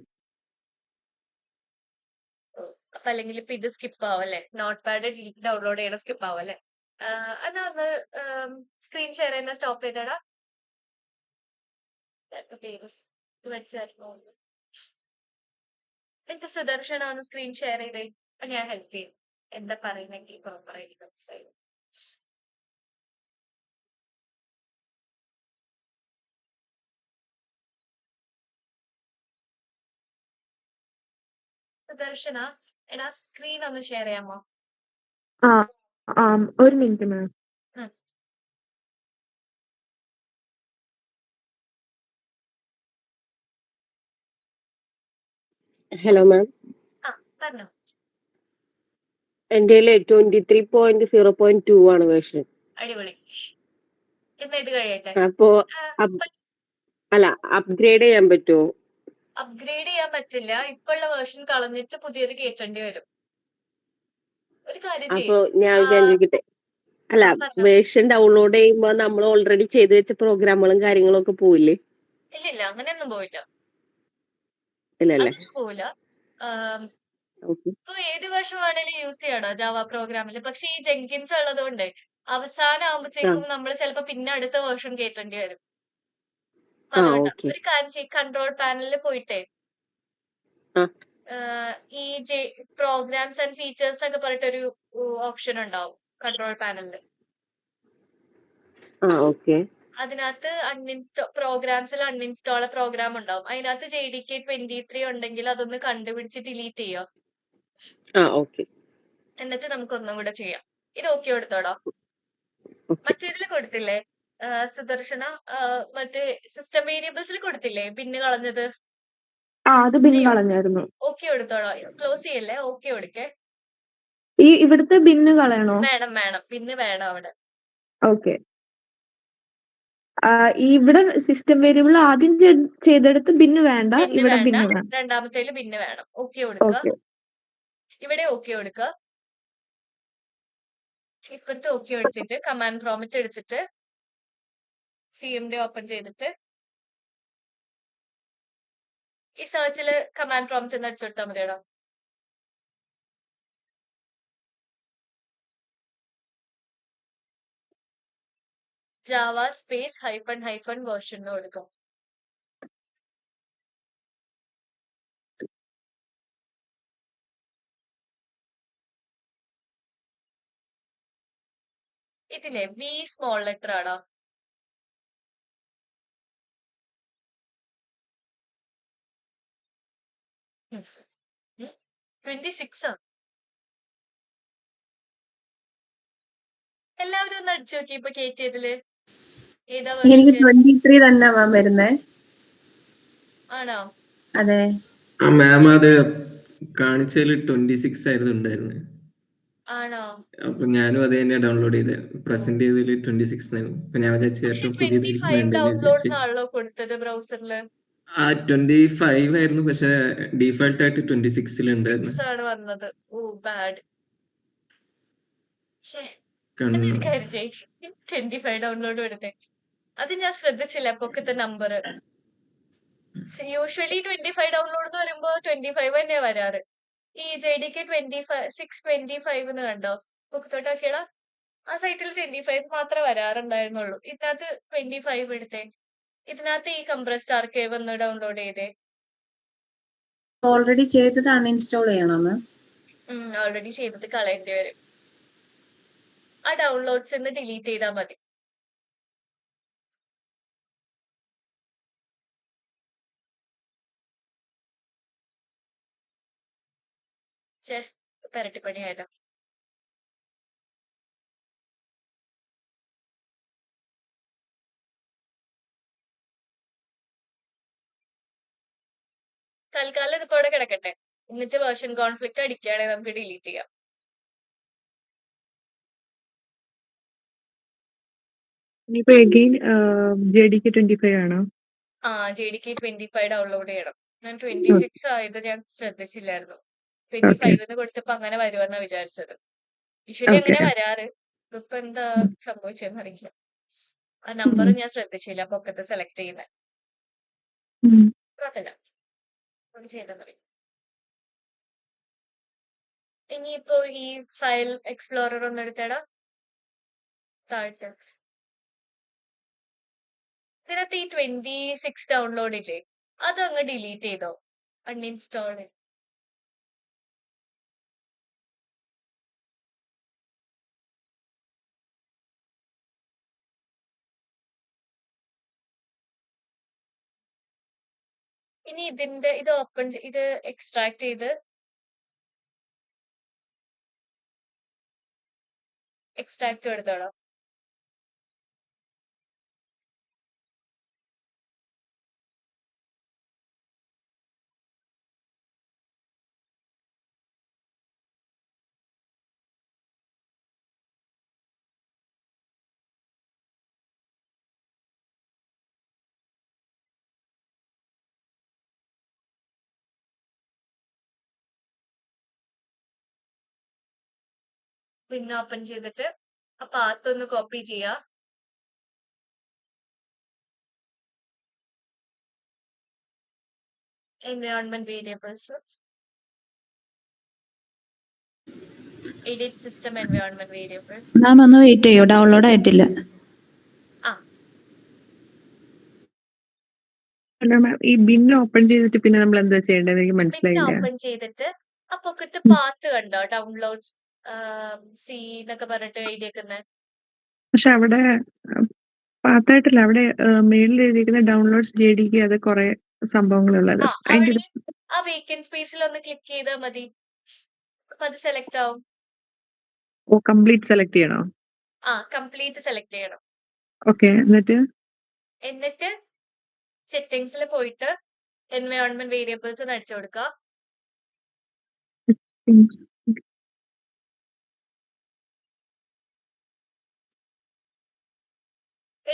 അപ്പൊ അല്ലെങ്കിൽ ഇപ്പൊ ഇത് സ്കിപ്പ് ആവും അല്ലെ, നോട്ട്പാഡ് ഡൗൺലോഡ് ചെയ്യണ സ്കിപ്പ് ആവും അല്ലെ. എന്നാ ഒന്ന് സ്ക്രീൻ ഷെയർ ചെയ്യുന്ന സ്റ്റോപ്പ് ചെയ്തടാ. പേര് മനസ്സിലായിരുന്നു. എന്റെ സുദർശനാണ് സ്ക്രീൻ ഷെയർ ചെയ്തേ, ഞാൻ ഹെൽപ്പ് ചെയ്യും. എന്താ പറയുന്നെങ്കിൽ പ്രോപ്പറായിട്ട് മനസ്സിലായി. സുദർശന, എടാ സ്ക്രീൻ ഒന്ന് ഷെയർ ചെയ്യാമോ? ഒരു മിനിറ്റ് മാം. Hello ma'am. പറഞ്ഞോ. എന്റെ 23.0.2 ആണ് വേർഷൻ. അടിപൊളി. എന്നാ ഇത് കഴിയട്ടെ. അപ്പോ അല്ല, അപ്ഗ്രേഡ് ചെയ്യാൻ പറ്റുമോ? അപ്ഗ്രേഡ് ചെയ്യാൻ പറ്റില്ല. ഇപ്പോഴുള്ള വേർഷൻ കളഞ്ഞിട്ട് പുതിയത് കയറ്റേണ്ടി വരും. ഒരു കാര്യം അപ്പൊ ചെയ്യ്. ഞാൻ ആ, ചോദിക്കട്ടെ, അല്ല പറഞ്ഞോ. വേർഷൻ ഡൗൺലോഡ് ചെയ്യുമ്പോ നമ്മൾ ഓൾറെഡി ചെയ്ത് വെച്ച പ്രോഗ്രാമുകളും കാര്യങ്ങളും ഒക്കെ പോവില്ലേ? ഇല്ല അങ്ങനെയൊന്നും പോയില്ല. ഇല്ലല്ലേ? അതൊന്നും പോവില്ല. ആം, ഓക്കെ. ഇപ്പൊ ഏത് വേർഷൻ വേണേലും യൂസ് ചെയ്യണം ജാവ പ്രോഗ്രാമിൽ. പക്ഷെ ഈ ജെങ്കിൻസ് ഉള്ളത് കൊണ്ട് അവസാനം ആ ആകുമ്പോഴത്തേക്കും നമ്മൾ ചിലപ്പോ പിന്നെ അടുത്ത വേർഷൻ കയറ്റേണ്ടി വരും. അപ്പൊ ആ അതുകൊണ്ടാ. ഓക്കെ. ഒരു കാര്യം ചെയ്യ്, കൺട്രോൾ പാനലിൽ പോയിട്ടേ ആ ഈ പ്രോഗ്രാംസ് ആൻഡ് ഫീച്ചേഴ്സ് എന്നൊക്കെ പറഞ്ഞിട്ടൊരു ഓപ്ഷൻ ഉണ്ടാവും കൺട്രോൾ പാനലിൽ. ആ ഓക്കെ. അതിനകത്ത് പ്രോഗ്രാംസിൽ അൺഇൻസ്റ്റാൾ പ്രോഗ്രാം ഉണ്ടാവും. അതിനകത്ത് JDK23 ഉണ്ടെങ്കിൽ അതൊന്ന് കണ്ടുപിടിച്ച് ഡിലീറ്റ് ചെയ്യുക. ആ ഓക്കെ. എന്നിട്ട് നമുക്ക് ഒന്നും കൂടെ ചെയ്യാം. ഇത് ഓക്കെ കൊടുത്തോടാ. ഓക്കെ. മറ്റേതിൽ കൊടുത്തില്ലേ സുദർശന? മറ്റേ സിസ്റ്റം വേരിയബിൾസിൽ കൊടുത്തില്ലേ പിന്നെ കളഞ്ഞത്? അത് ബിൻ അയ്യോ, കളഞ്ഞായിരുന്നു. ഓക്കെ കൊടുത്തോടാ. ക്ലോസ് ചെയ്യല്ലേ, ഓക്കെ കൊടുക്കേ. ഇവിടുത്തെ ബിന്ന് കളയണോ? വേണം പിന്നെ വേണം അവിടെ. ഓക്കെ. ഇവിടെ സിസ്റ്റം വേരിയബിൾ ആദ്യം ചെയ്തെടുത്ത് ബിന്ന് വേണ്ട, പിന്നെ ഇവിടെ വേണ്ട, ബിന്ന് വേണം. രണ്ടാമത്തേല് പിന്നെ വേണം. ഓക്കെ കൊടുക്കുക. ഓക്കെ. ഇവിടെ ഓക്കെ കൊടുക്കുക. ഇപ്പഴത്തെ ഓക്കെ എടുത്തിട്ട് കമാൻഡ് പ്രോംപ്റ്റ് എടുത്തിട്ട് CMD ഓപ്പൺ ചെയ്തിട്ട് ഈ സെർച്ചില് കമാൻഡ് പ്രോംപ്റ്റ് എന്ന് അടിച്ചെടുത്താൽ മതിയടാ. ജാവ സ്പേസ് ഹൈഫൺ വേർഷൻ എന്ന് കൊടുക്കും. ഇതിലെ വി സ്മോൾ ലെറ്റർ ആണോ? ഉം. 26 എല്ലാവരും ഒന്ന് അടിച്ചു നോക്കി ഇപ്പൊ കേറ്റിയതില് ഏതാ എനിക്ക് വേർഷൻ 23 തന്നെ മാം വരുന്നേ. ആണോ? അതെ. ആ മാം അത് കാണിച്ചതിൽ 26 ആയിരുന്നു ഉണ്ടായിരുന്നത്. ആണോ? അപ്പൊ ഞാനും അത് തന്നെ ഡൗൺലോഡ് ചെയ്തത്. പ്രസന്റ് ചെയ്തതിൽ 26 ആയിരുന്നു. അപ്പൊ ഞാൻ വിചാരിച്ചു പക്ഷെ ഏറ്റവും പുതിയതായിരിക്കും 25 വേണ്ടതെന്ന് ഡൗൺലോഡ് വിചാരിച്ച്. എന്നാണല്ലോ കൊടുത്തത് ബ്രൗസറില്. ആ 25 ആയിരുന്നു, പക്ഷെ ഡീഫാൾട്ട് ആയിട്ട് 26 ഉണ്ടായിരുന്നു. 6 ആണ് വന്നത്. ഓ ബാഡ്. കൺ- എന്നൊരു കാര്യം ചെയ്യ്, 25 ഡൗൺലോഡ് എടുത്തേ. അത് ഞാൻ ശ്രദ്ധിച്ചില്ല പൊക്കത്തെ നമ്പർ. യൂഷ്വലി 25 ഡൗൺലോഡ് എന്ന് വരുമ്പോ 25 തന്നെയാ വരാറ്. ഈ JDK 625 എന്ന് കണ്ടോ? പൊക്കത്തോട്ടാക്കിയടാ. ആ സൈറ്റിൽ 25 മാത്രമേ വരാറുണ്ടായിരുന്നുള്ളൂ. ഇതിനകത്ത് 25 എടുത്തേ. ഇതിനകത്ത് ഈ കംപ്രസ്ഡ് ആർക്കൈവ് ഒന്ന് ഡൗൺലോഡ് ചെയ്തേ. ഓൾറെഡി ചെയ്തത് അൺഇൻസ്റ്റാൾ ചെയ്യണോ മാം? ഓൾറെഡി ചെയ്തിട്ട് കളയേണ്ടി വരും. ആ ഡൗൺലോഡ്സ് ഒന്ന് ഡിലീറ്റ് ചെയ്താൽ മതി. പെരട്ടിപ്പണിയായല്ലോ. തൽക്കാലം ഇതിപ്പോ ഇവിടെ കിടക്കട്ടെ. എന്നിട്ട് വേർഷൻ കോൺഫ്ലിക്റ്റ് അടിക്കുകയാണെങ്കിൽ നമുക്ക് ഡിലീറ്റ് ചെയ്യാം. ഇനിയിപ്പോ എഗെയിൻ JDK 25 ആണോ? JDK 25 ഡൗൺലോഡ് ചെയ്യണം. ഞാൻ 26 ആയത് ഞാൻ ശ്രദ്ധിച്ചില്ലായിരുന്നു. 25 കൊടുത്തപ്പോ അങ്ങനെ വരുമെന്നാ വിചാരിച്ചത്. Usually okay. അങ്ങനെ വരാറ്. ഇപ്പൊ എന്താ സംഭവിച്ചെന്ന് അറിയില്ല. ആ നമ്പർ ഞാൻ ശ്രദ്ധിച്ചില്ല പൊക്കത്ത് സെലക്ട് ചെയ്യുന്നത്. കുഴപ്പമില്ല, ഒന്ന് ചെയ്താൽ മതി. ഇനിയിപ്പോ ഈ ഫയൽ എക്സ്പ്ലോറർ ഒന്ന് എടുത്തേടാ. താഴത്തെ ഇതിനകത്ത് ഈ 26 ഡൗൺലോഡ് ഇല്ലേ, അത് അങ്ങ് ഡിലീറ്റ് ചെയ്തോ, അൺഇൻസ്റ്റാൾ. ഇനി ഇത് ഓപ്പൺ ഇത് എക്സ്ട്രാക്ട് ചെയ്ത് എക്സ്ട്രാക്ട് എടുത്തോളാം. പിന്നെ ഓപ്പൺ ചെയ്തിട്ട് ആ പാത്ത് ഒന്ന് കോപ്പി ചെയ്യാം. Environment variables, edit system environment variable. Ma'am ഒന്ന് വെയിറ്റ് ചെയ്യോ, ഡൗൺലോഡ് ആയിട്ടില്ല. ആ അല്ല മാം, ഈ ബിൻ ഓപ്പൺ ചെയ്തിട്ട് പിന്നെ നമ്മൾ എന്താ ചെയ്യേണ്ടത്? എനിക്ക് പിന്നെ മനസ്സിലായില്ല. ഓപ്പൺ ചെയ്തിട്ട് ആ പൊക്കത്ത് പാത്ത് കണ്ടോ, ഡൗൺലോഡ്സ് സി എന്നൊക്കെ പറഞ്ഞിട്ട് എഴുതിയേക്കുന്നത്. പക്ഷെ അവിടെ പാത്തായിട്ടില്ല, അവിടെ മേളിൽ എഴുതിയിരിക്കുന്ന ഡൗൺലോഡ്സ് JDK അത് കുറെ സംഭവങ്ങളുള്ളത്. ആ അതിന്റെ അവിടെ ആ വേക്കൻറ്റ് സ്പേസിൽ ഒന്ന് ക്ലിക്ക് ചെയ്താൽ മതി, അപ്പൊ അത് സെലക്ട് ആവും. കംപ്ലീറ്റ് സെലക്ട് ചെയ്യണോ? ആ കംപ്ലീറ്റ് സെലക്ട് ചെയ്യണം. ഓക്കെ, എന്നിട്ട് സെറ്റിംഗ്സിൽ പോയിട്ട് എൻവയോൺമെന്റ് വേരിയബിൾസ് എന്ന് അടിച്ചു കൊടുക്കുക.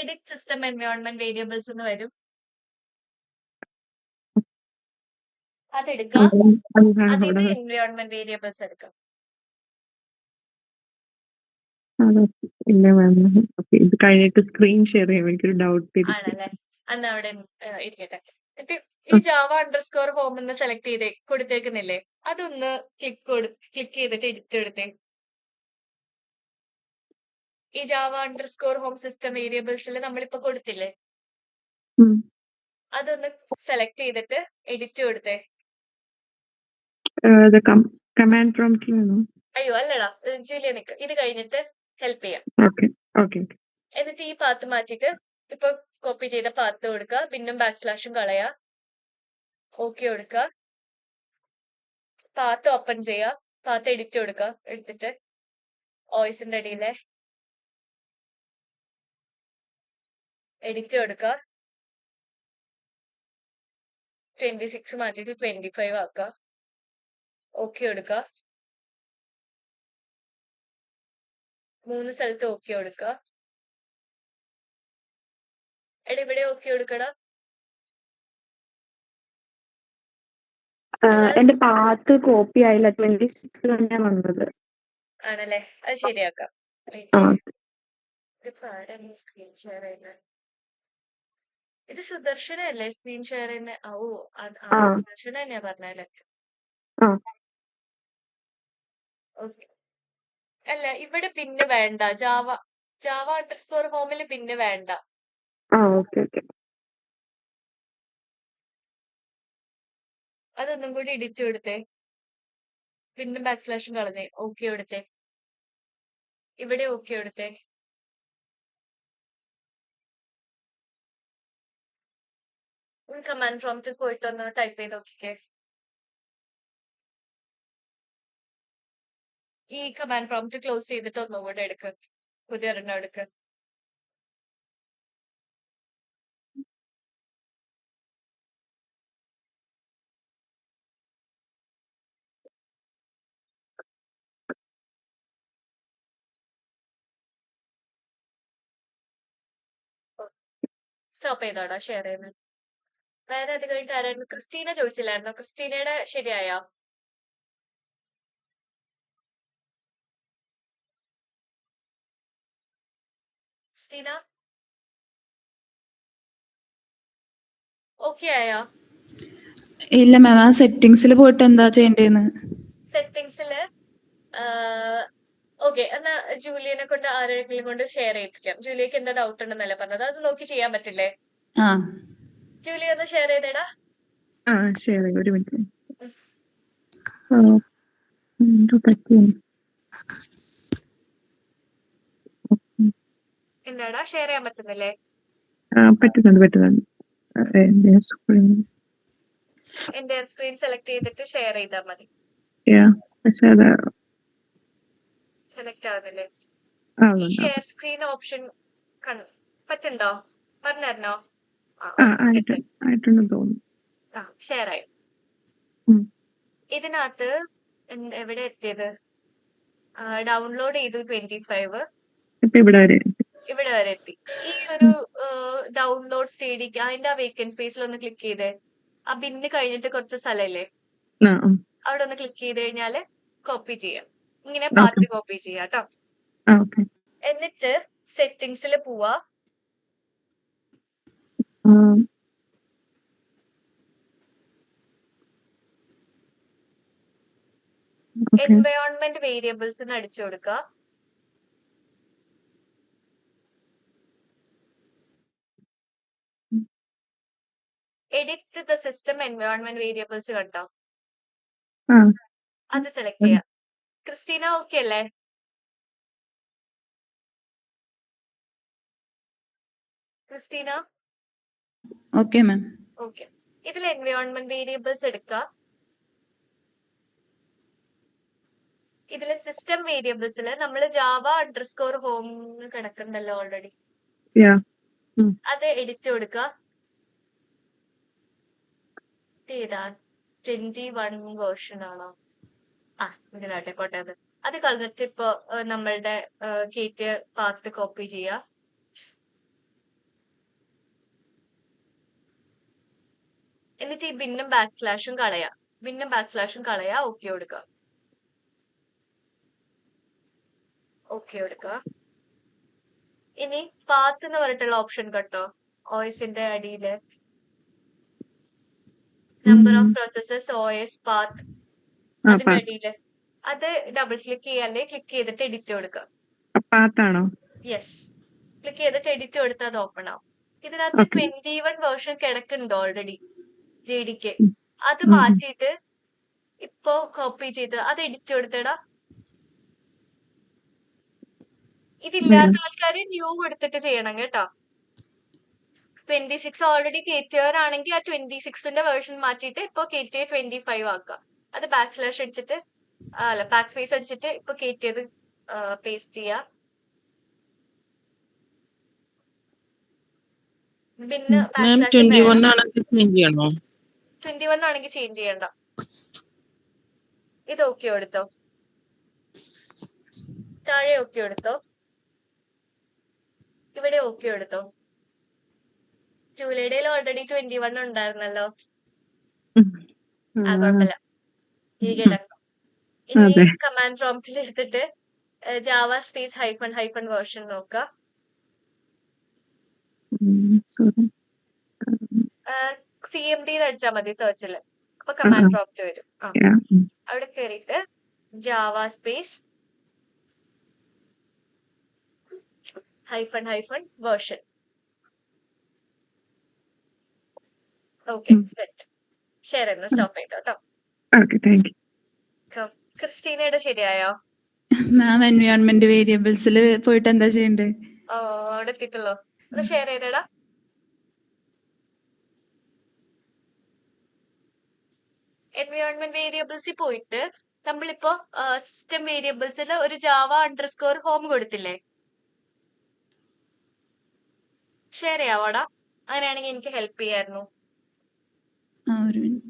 എഡിറ്റ് സിസ്റ്റം എൻവയോൺമെന്റ് വേരിയബിൾസ് എന്ന് വരും, അതെടുക്കുക. അതിന് എൻവയോൺമെന്റ് വേരിയബിൾസ് എടുക്കാം. ഇല്ല മാം, ഇത് കഴിഞ്ഞിട്ട് സ്ക്രീൻ ഷെയർ ചെയ്യാം, എനിക്കൊരു ഡൗട്ട്. ആണല്ലേ, അന്ന് അവിടെ ഇരിക്കട്ടെ. എന്നിട്ട് ഈ ജാവ അണ്ടർസ്കോർ ഹോം എന്ന് സെലക്ട് ചെയ്ത് കൊടുത്തേക്കുന്നില്ലേ, അതൊന്ന് ക്ലിക്ക് ചെയ്തിട്ട് എഡിറ്റ് എടുത്തേ. ഈ ജാവ അണ്ടർസ്കോർ ഹോം സിസ്റ്റം വേരിയബിൾസിൽ നമ്മളിപ്പോ കൊടുത്തില്ലേ, അതൊന്ന് സെലക്ട് ചെയ്തിട്ട് എഡിറ്റ് കൊടുത്തേ. കമാൻഡ് പ്രോംപ്റ്റിലാണോ? അയ്യോ അല്ലടാ, ജൂലിയ നിക്ക്, ഇത് കഴിഞ്ഞിട്ട് ഹെൽപ്പ് ചെയ്യാം. ഓക്കെ. എന്നിട്ട് ഈ പാത്ത് മാറ്റിയിട്ട് ഇപ്പൊ കോപ്പി ചെയ്ത പാത്ത് കൊടുക്കുക, പിന്നും \/ കളയാ, ഓക്കെ കൊടുക്കുക. പാത്ത് ഓപ്പൺ ചെയ്യാ, പാത്ത് എഡിറ്റ് കൊടുക്കുക. എടുത്തിട്ട് വോയിസിന്റെ അടിയിലെ എഡിറ്റ് കൊടുക്കുക. 26 മാറ്റിയിട്ട് 25 ആക്കുക, ഓക്കെ കൊടുക്കുക. 3 സ്ഥലത്ത് ഓക്കെ കൊടുക്കുക. എടാ ഇവിടെ ഓക്കെ കൊടുക്കടാ. എന്റെ പാത്ത് കോപ്പി ആയില്ല, 26 തന്നെയാണ് വന്നത്. ആണല്ലേ, അത് ശരിയാക്കാം. സ്ക്രീൻ ഷെയർ ചെയ്യുന്നത് ഇത് സുദർശനല്ലേ സ്ക്രീൻ ഷെയർ ചെയ്യുന്ന? സുദർശന തന്നെയാ പറഞ്ഞല്ലേ. ഓക്കെ. അല്ല ഇവിടെ പിന്നെ വേണ്ട, ജാവ അണ്ടർസ്കോർ ഹോമിൽ പിന്നെ വേണ്ട. അതൊന്നും കൂടി എഡിറ്റ് കൊടുത്തേ, പിന്നെ \/ കളഞ്ഞേ, ഓക്കെ കൊടുത്തേ. ഇവിടെ ഓക്കെ കൊടുത്തേ. കമാൻഡ് പ്രോംപ്റ്റിൽ പോയിട്ട് ഒന്ന് ടൈപ്പ് ചെയ്ത് നോക്കിക്കേ. ഈ കമാൻഡ് പ്രോംപ്റ്റ് ക്ലോസ് ചെയ്തിട്ട് ഒന്നുകൂടെ എടുക്ക്, പുതിയ ഒരെണ്ണം എടുക്ക്. സ്റ്റോപ്പ് ചെയ്തോടാ ഷെയർ ചെയ്യുന്നത്. വേറെ അത് കഴിഞ്ഞിട്ട് ആരായിരുന്നു? ക്രിസ്റ്റീന ചോദിച്ചില്ലായിരുന്നോ? ക്രിസ്റ്റീനയുടെ ശരിയായോ? ക്രിസ്റ്റീന ഓക്കെ ആയോ? ഇല്ല മാം, ആ സെറ്റിംഗ്സിൽ പോയിട്ട് എന്താ ചെയ്യേണ്ടതെന്ന്. സെറ്റിംഗ്സില് ഓക്കെ, എന്നാ ജൂലിയനെ കൊണ്ട് ആരെങ്കിലും കൊണ്ട് ഷെയർ ചെയ്യിപ്പിക്കാം. ജൂലിയക്ക് എന്താ ഡൗട്ട് ഉണ്ടെന്നല്ലേ പറഞ്ഞത്, അത് നോക്കി ചെയ്യാൻ പറ്റില്ലേ? ജൂലിയ ഒന്ന് ഷെയർ ചെയ്തേടാ. ഷെയർ ചെയ്യാം, ഒരു മിനിറ്റ്. എന്താടാ ഷെയർ ചെയ്യാൻ പറ്റുന്നില്ലേ? പറ്റുന്നുണ്ട്. എന്റെ സ്ക്രീൻ സെലക്ട് ചെയ്തിട്ട് ഷെയർ ചെയ്താൽ മതി. പക്ഷെ അത് സെലക്ട് ആവുന്നില്ലേ? ഈ ഷെയർ സ്ക്രീൻ ഓപ്ഷൻ പറ്റുണ്ടോ? പറഞ്ഞോ. ആയിട്ടുണ്ടെന്ന് തോന്നുന്നു. ഷെയർ ആയി. ഇതിനകത്ത് എവിടെ എത്തിയത്? ഡൗൺലോഡ് ചെയ്തു 25, ഇവിടെ വരെ എത്തി. ഈ ഒരു ഡൗൺലോഡ് സ്റ്റേഡിക്ക് അതിന്റെ ആ വേക്കൻറ്റ് സ്പേസിൽ ഒന്ന് ക്ലിക്ക് ചെയ്തേ. ആ ബിന്ന് കഴിഞ്ഞിട്ട് കുറച്ച് സ്ഥലമില്ലേ, അവിടെ ഒന്ന് ക്ലിക്ക് ചെയ്ത് കഴിഞ്ഞാല് കോപ്പി ചെയ്യാം. ഇങ്ങനെ പാർട്ട് കോപ്പി ചെയ്യാം കേട്ടോ. ഓക്കെ. എന്നിട്ട് സെറ്റിംഗ്സിൽ പോവാ. ഓക്കെ. എൻവയോൺമെന്റ് വേരിയബിൾസ് അടിച്ചു കൊടുക്കുക. Edit the system environment variables കണ്ടോ? ആ. അത് സെലക്ട് ചെയ്യാം. ക്രിസ്റ്റീന ഓക്കെ അല്ലേ? Christina okay ma'am. ഓക്കെ. ഇതിൽ എൻവയോൺമെന്റ് വേരിയബിൾസ് എടുക്കുക. ഇതില് സിസ്റ്റം വേരിയബിൾസിൽ നമ്മൾ ജാവ അണ്ടർസ്കോർ ഹോം കിടക്കുന്നുണ്ടല്ലോ ഓൾറെഡി. യാ. അത് എഡിറ്റ് കൊടുക്കുക. ഏതാ 21 വേർഷൻ ആണോ? ഇതിലാട്ടെ കോട്ടയത്. അത് കളഞ്ഞിട്ട് ഇപ്പൊ നമ്മളുടെ കേറ്റ് പാത്ത് കോപ്പി ചെയ്യാ. എന്നിട്ട് ഈ ബിന്നും ബാക്ക് സ്ലാഷും കളയാ. ഓക്കെ കൊടുക്കുക. ഇനി പാത്ത് എന്ന് പറഞ്ഞിട്ടുള്ള ഓപ്ഷൻ കേട്ടോ ഓഎസിന്റെ അടിയില് number of processes OS path അതിന്റെ അടിയില് അത് ഡബിൾ ക്ലിക്ക് ചെയ്യാല്ലേ ക്ലിക്ക് ചെയ്തിട്ട് എഡിറ്റ് കൊടുക്കുക. പാത്താണോ? യെസ്, ക്ലിക്ക് ചെയ്തിട്ട് എഡിറ്റ് കൊടുത്താൽ അത് ഓപ്പൺ ആവും. ഇതിനകത്ത് 21 വേർഷൻ കിടക്കുന്നുണ്ട് ഓൾറെഡി JDK. അത് മാറ്റിയിട്ട് ഇപ്പൊ കോപ്പി ചെയ്ത് അത് എഡിറ്റ് കൊടുത്തിടാ. ഇതില്ലാത്ത ആൾക്കാര് ന്യൂ കൊടുത്തിട്ട് ചെയ്യണം കേട്ടോ. 26 ഓൾറെഡി കേറ്റിയവരാണെങ്കിൽ ആ 26ന്റെ വേർഷൻ മാറ്റിയിട്ട് ഇപ്പൊ കേറ്റിയ 25 ആക്കുക. അത് ബാക്ക് സ്ലാഷ് അടിച്ചിട്ട് ബാക്ക് സ്പേസ് അടിച്ചിട്ട് ഇപ്പൊ കേറ്റിയത് പേസ്റ്റ് ചെയ്യാ. പിന്നെ ബാക്ക് സ്ലാഷ് 21 ആണെങ്കിൽ ചേഞ്ച് ചെയ്യണോ? 21 ആണെങ്കിൽ ചേഞ്ച് ചെയ്യണ്ട. ഇത് ഓക്കെ എടുത്തോ, താഴെ ഓക്കെ എടുത്തോ, ഇവിടെ ഓക്കെ എടുത്തോ. ജൂലൈഡേയിൽ ഓൾറെഡി 21 ഉണ്ടായിരുന്നല്ലോ. കുഴപ്പമില്ല, ഈ കിടക്കും. ഇനി കമാൻഡ് പ്രോംപ്റ്റിൽ എടുത്തിട്ട് ജാവ സ്പേസ് ഹൈഫൺ വേർഷൻ നോക്കുക. CMD അടിച്ചാൽ മതി സെർച്ചില്. അപ്പൊ കമാൻഡ് പ്രോംപ്റ്റ് വരും. അവിടെ കയറിയിട്ട് Java space hyphen version. Okay, set. Share എന്ന് സ്റ്റോപ്പ് ചെയ്തോ കേട്ടോ. Okay, thank you. ക്രിസ്റ്റീനയുടെ ശരിയായോ? മാം എൻവയോൺമെന്റ് വേരിയബിൾസിൽ പോയിട്ട് എന്താ ചെയ്യണ്ടേ? അവിടെ എത്തിയിട്ടുള്ളൂ. ഒന്ന് ഷെയർ ചെയ്തേടാ. എൻവയോൺമെന്റ് വേരിയബിൾസിൽ പോയിട്ട് നമ്മളിപ്പോ സിസ്റ്റം വേരിയബിൾസിൽ ഒരു ജാവ അണ്ടർസ്കോർ ഹോം കൊടുത്തില്ലേ? ഷെയർ ചെയ്യാവോടാ? അങ്ങനെയാണെങ്കിൽ എനിക്ക് ഹെൽപ്പ് ചെയ്യായിരുന്നു. ഒരു മിനിറ്റ്.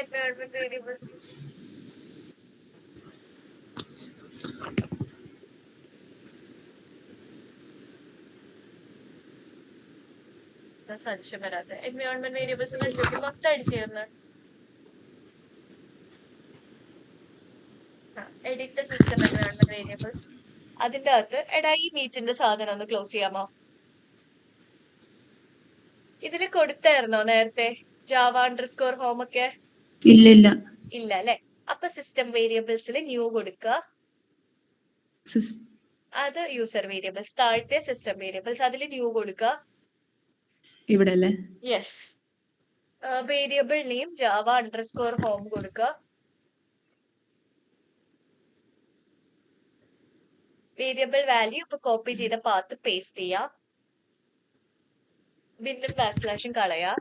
Environment variables. സംശയം വരാതെ എൻവയോൺമെന്റ് വേരിയബിൾസ് മൊത്തം അടിച്ചിരുന്നു. Edit system environment variables. അതിന്റെ അകത്ത് എടാ ഈ മീറ്റിന്റെ സാധനം ഒന്ന് ക്ലോസ് ചെയ്യാമോ? ഇതില് കൊടുത്തായിരുന്നോ നേരത്തെ ജാവ അണ്ടർസ്കോർ ഹോം ഒക്കെ? ഇല്ല അല്ലെ? അപ്പൊ സിസ്റ്റം വേരിയബിൾസിൽ ന്യൂ കൊടുക്കുക. അത് യൂസർ വേരിയബിൾസ്. താഴത്തെ സിസ്റ്റം വേരിയബിൾസ് അതിൽ ന്യൂ കൊടുക്കുക. ഇവിടെ അല്ലേ? Yes. Variable name Java underscore home കൊടുക്കുക. വേരിയബിൾ വാല്യൂ ഇപ്പൊ കോപ്പി ചെയ്ത പാത്ത് പേസ്റ്റ് ചെയ്യാം. ബിന്നും ബാക്ക് സ്ലാഷും കളയാ.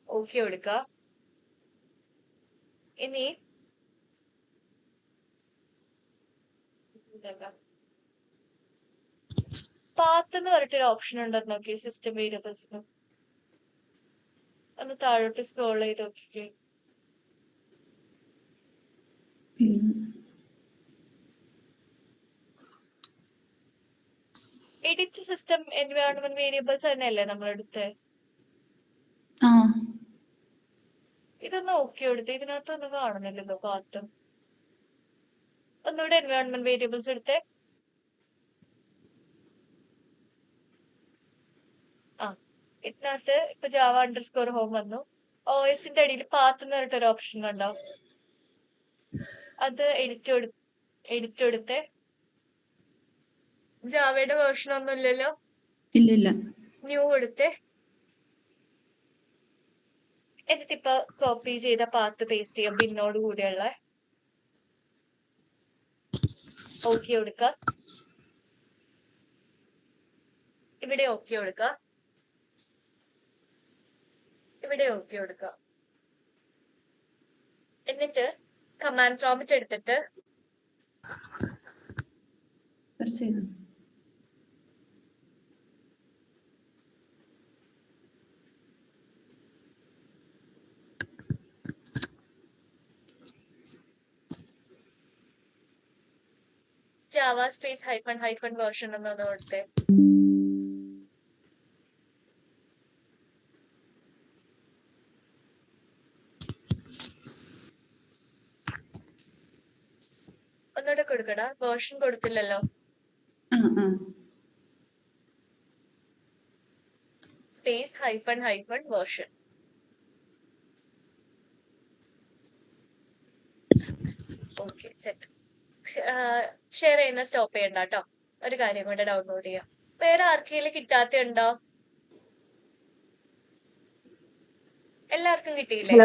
ഓക്കെ കൊടുക്കുക. ഇനി പാത്ത് എന്ന് പറഞ്ഞിട്ടൊരു ഓപ്ഷൻ ഉണ്ടെന്ന് നോക്കി സിസ്റ്റം വേരിയബിൾസിന്. ഒന്ന് താഴോട്ട് സ്ക്രോൾ ചെയ്ത് നോക്കിക്കേ. എഡിറ്റ് സിസ്റ്റം എൻവയോൺമെന്റ് വേരിയബിൾസ് തന്നെയല്ലേ നമ്മളെടുത്ത്? ആ ഇതൊന്ന് ഓക്കെ എടുത്ത്, ഇതിനകത്തൊന്നും കാണുന്നില്ലല്ലോ പാത്ത്. ഒന്നുകൂടെ എൻവയോൺമെന്റ് വേരിയബിൾസ് എടുത്തേ. ആ ഇതിനകത്ത് ഇപ്പൊ ജാവ അണ്ടർസ്കോർ ഹോം വന്നു. OSന്റെ അടിയിൽ പാത്ത് എന്ന് പറഞ്ഞിട്ടൊരു ഓപ്ഷൻ കണ്ടോ? അത് എഡിറ്റ് എടുത്തേ. ജാവയുടെ വേർഷൻ ഒന്നും ഇല്ലല്ലോ. ഇല്ല ന്യൂ എടുത്തേ. എന്നിട്ടിപ്പോ കോപ്പി ചെയ്ത പാത്ത് പേസ്റ്റ് ചെയ്യാം ബിന്നോട് കൂടിയുള്ള. ഓക്കെ കൊടുക്ക. ഇവിടെ ഓക്കെ കൊടുക്ക. ഇവിടെ ഓക്കെ കൊടുക്ക. എന്നിട്ട് കമാൻഡ് പ്രോംപ്റ്റ് എടുത്തിട്ട് സെർച്ച് ചെയ്തു. ജാവ സ്പേസ് ഹൈഫൺ വേർഷൻ എന്നൊന്ന് കൊടുത്തേ. ഒന്നുകൂടെ കൊടുക്കടാ, വേർഷൻ കൊടുത്തില്ലല്ലോ. Space hyphen version. Okay set. Share ചെയ്യുന്ന സ്റ്റോപ്പ് ചെയ്യണ്ട കേട്ടോ. ഒരു കാര്യം കൂടെ ഡൗൺലോഡ് ചെയ്യാം. വേറെ ആർക്കെങ്കിലും കിട്ടാത്തുണ്ടോ? എല്ലാവർക്കും കിട്ടിയില്ലേ?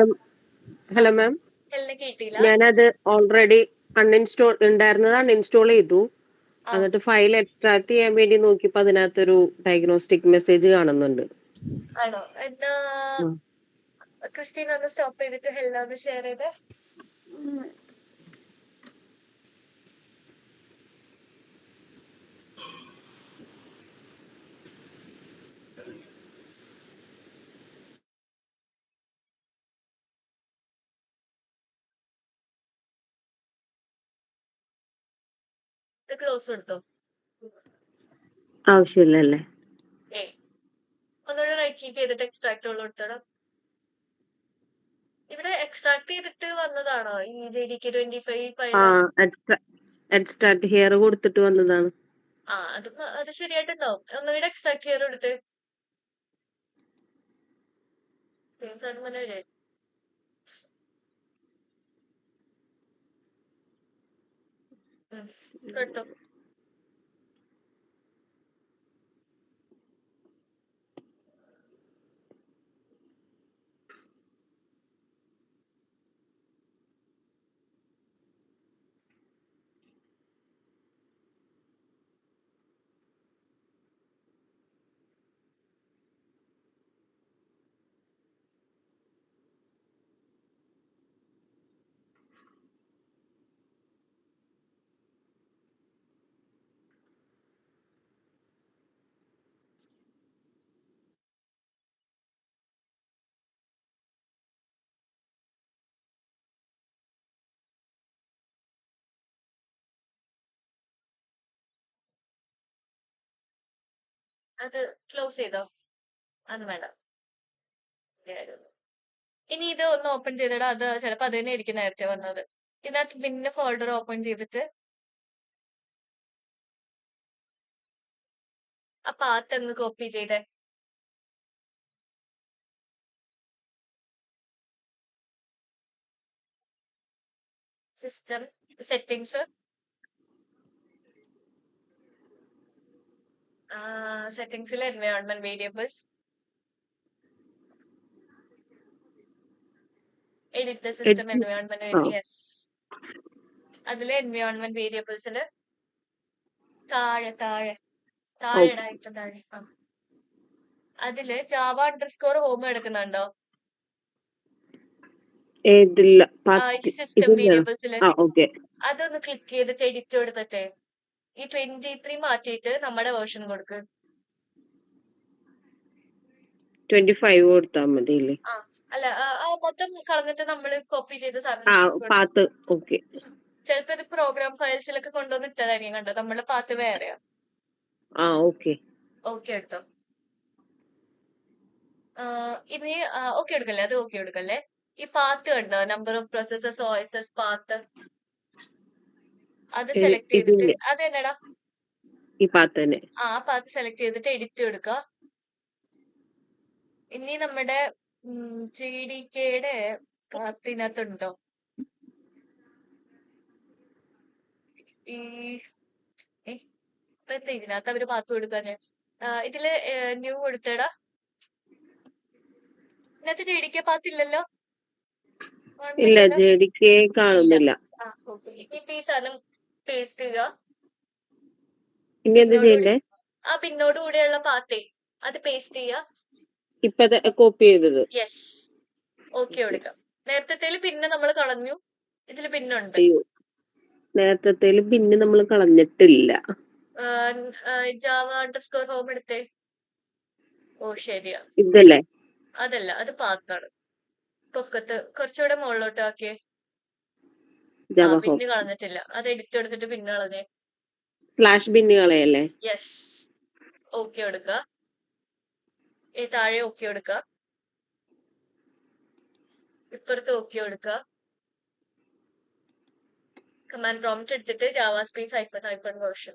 ഹലോ മാം, എല്ലാം കിട്ടിയില്ല. ഞാനത് ഓൾറെഡി അൺഇൻസ്റ്റോൾ ഉണ്ടായിരുന്നത് അൺഇൻസ്റ്റോൾ ചെയ്തു. എന്നിട്ട് ഫയൽ എക്സ്ട്രാക്ട് ചെയ്യാൻ വേണ്ടി നോക്കിയപ്പോ അതിനകത്തൊരു ഡയഗ്നോസ്റ്റിക് മെസ്സേജ് കാണുന്നുണ്ട്. ആണോ? എന്നാ ക്രിസ്റ്റീന ഒന്ന് സ്റ്റോപ്പ് ചെയ്തിട്ട് ഹെല്ല ഒന്ന് ഷെയർ ചെയ്തേ. ക്ലോസ് കൊടുത്തോ? ആവശ്യമില്ലല്ലേ? ഒന്നുകൂടെ റൈറ്റ് ക്ലിക്ക് ചെയ്തിട്ട് എക്സ്ട്രാക്ട് ഉള്ള കൊടുത്തടാ. ഇവിടെ എക്സ്ട്രാക്ട് ചെയ്തിട്ട് വന്നതാണോ ഈ JDK 25 ഫയൽ? എക്സ്ട്രാക്ട് ഹിയർ കൊടുത്തിട്ട് വന്നതാണ്. അത് ശരിയായിട്ടുണ്ടാവും. ഒന്നുകൂടെ എക്സ്ട്രാക്ട് ഹിയർ എടുത്ത് കേട്ടോ. അത് ക്ലോസ് ചെയ്തോ? അത് വേണ്ട. ഇനി ഇത് ഒന്ന് ഓപ്പൺ ചെയ്തിടാ. അത് ചിലപ്പോ അത് തന്നെ ആയിരിക്കും നേരത്തെ വന്നത്. ഇതിനകത്ത് പിന്നെ ഫോൾഡർ ഓപ്പൺ ചെയ്തിട്ട് ആ പാത്ത് ഒന്ന് കോപ്പി ചെയ്തേ. സിസ്റ്റം സെറ്റിംഗ്സ്, സെറ്റിംഗ്സിലെ environment variables, edit the system environment. Yes, അതിലെ എൻവയോൺമെന്റ് വേരിയബിൾസിന് താഴെയായിട്ട് താഴെ അതില് ജാവ അണ്ടർസ്കോർ ഹോം എടുക്കുന്നുണ്ടോ? സിസ്റ്റം വേരിയബിൾസില് അതൊന്ന് ക്ലിക്ക് ചെയ്തിട്ട് എഡിറ്റ് കൊടുത്തിട്ടേ ഈ 23 മാറ്റിയിട്ട് നമ്മുടെ വേർഷൻ കൊടുക്ക്. 25 കൊടുത്താൽ മതി അല്ലേ? ആ അല്ല ആ മൊത്തം കളഞ്ഞിട്ട് നമ്മൾ കോപ്പി ചെയ്ത ആ സാധനം പാത്ത് ഓക്കെ. ചിലപ്പോ ഇത് പ്രോഗ്രാം ഫയൽസിലൊക്കെ കൊണ്ടുവന്ന് ഇട്ടതായിരിക്കും കണ്ടോ, നമ്മളെ പാത്ത് വേറെയാ. ആ ഓക്കെ. ഓക്കെ എടുത്തോ. ഇനി ഓക്കെ എടുക്കല്ലേ, അത് ഓക്കെ എടുക്കല്ലേ. ഈ പാത്ത് കണ്ടോ, number of processes OSS path, അത് സെലക്ട് ചെയ്തിട്ട് ഇതിന്റെ അത് എന്നടാ ഈ പാത്ത് തന്നെ. ആ പാത്ത് സെലക്ട് ചെയ്തിട്ട് എഡിറ്റ് എടുക്കുക. ഇനി നമ്മുടെ GDKയുടെ പാത്തിനകത്തുണ്ടോ ഈ ഇപ്പൊ എന്താ ഇതിനകത്ത് അവര് പാത്ത് കൊടുക്കാന്, ഇതില് ന്യൂ കൊടുത്തടാ. ഇതിനകത്ത് GDK പാത്ത് ഇല്ലല്ലോ, ഇല്ല, കാണുന്നില്ലല്ലോ. JDK കാണുന്നില്ല. ഓക്കെ. ഇപ്പൊ ഈ സാധനം പേസ്റ്റ് ചെയ്യുക. ഇനി എന്ത് ചെയ്യണ്ടേ? ആ പിന്നോട് കൂടെയുള്ള പാത്തേ അത് പേസ്റ്റ് ചെയ്യുക. ഇപ്പൊ കോപ്പി ചെയ്തത്. യെസ്, ഓക്കെ കൊടുക്കാം. നേരത്തെ പിന്നെ നമ്മൾ കളഞ്ഞു, ഇതില് പിന്നുണ്ട്. അയ്യോ, നേരത്തെ പിന്നെ നമ്മൾ കളഞ്ഞിട്ടില്ല. ജാവ അണ്ടർസ്കോർ ഹോം എടുത്തേ. ഓ ശരിയാ, ഇതല്ലേ? അതല്ല, അത് പാത്താണ്. പൊക്കത്ത് കുറച്ചുകൂടെ മുകളിലോട്ട് ആക്കിയേ. ജാവ ഹോം പിന്നെ കളഞ്ഞിട്ടില്ല, അത് എഡിറ്റ് എടുത്തിട്ട് പിന്നെ കളഞ്ഞേ. സ്ലാഷ് ബിന്ന് കളയല്ലേ? യെസ്, ഓക്കെ കൊടുക്കുക. താഴെ ഓക്കെ കൊടുക്കുക, ഇപ്പുറത്ത് ഓക്കെ കൊടുക്കുക. കമാൻഡ് പ്രോംപ്റ്റ് എടുത്തിട്ട് ജാവ സ്പേസ് ഹൈപ്പൺ വേർഷൻ.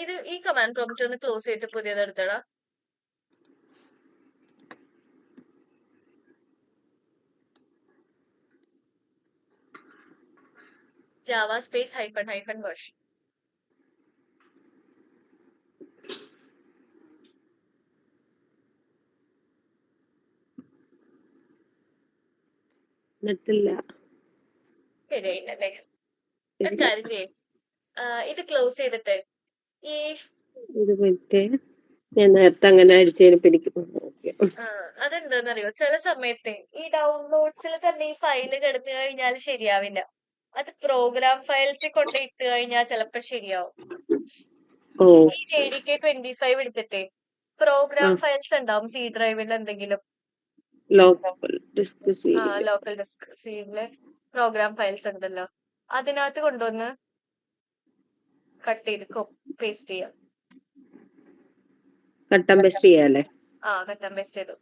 ഇത് ഈ കമാൻഡ് പ്രോംപ്റ്റ് ഒന്ന് ക്ലോസ് ചെയ്തിട്ട് പുതിയത് എടുത്തടാ. Java space hyphen version. എന്നിട്ടില്ല. ശരിയായില്ലേ? കാര്യം ചെയ്യേ, ഇത് ക്ലോസ് ചെയ്തിട്ട് ഈ ഇത് പറ്റേ ഞാൻ നേരത്തെ അങ്ങനെ അടിച്ചതിനിപ്പിടിക്കും. ഓക്കെ. അതെന്താന്നറിയോ, ചില സമയത്ത് ഈ ഡൗൺലോഡ്സിൽ തന്നെ ഈ ഫയല് കിടന്നു കഴിഞ്ഞാൽ ശരിയാവില്ല. അത് പ്രോഗ്രാം ഫയൽസിൽ കൊണ്ട് ഇട്ട് കഴിഞ്ഞാൽ ചിലപ്പോ ശരിയാവും. ഓ ഈ JDK 25 എടുത്തിട്ടേ പ്രോഗ്രാം ഫയൽസ് ഉണ്ടാവും C ഡ്രൈവിൽ എന്തെങ്കിലും. ലോക്കൽ ഡിസ്ക് ലോക്കൽ ഡിസ്ക് സീവില് പ്രോഗ്രാം ഫയൽസ് ഉണ്ടല്ലോ, അതിനകത്ത് കൊണ്ടുവന്ന് കട്ട് ചെയ്ത് പേസ്റ്റ് ചെയ്യാം. കട്ടം പേസ്റ്റ് ചെയ്യാല്ലേ? കട്ട് പേസ്റ്റ് ചെയ്തു.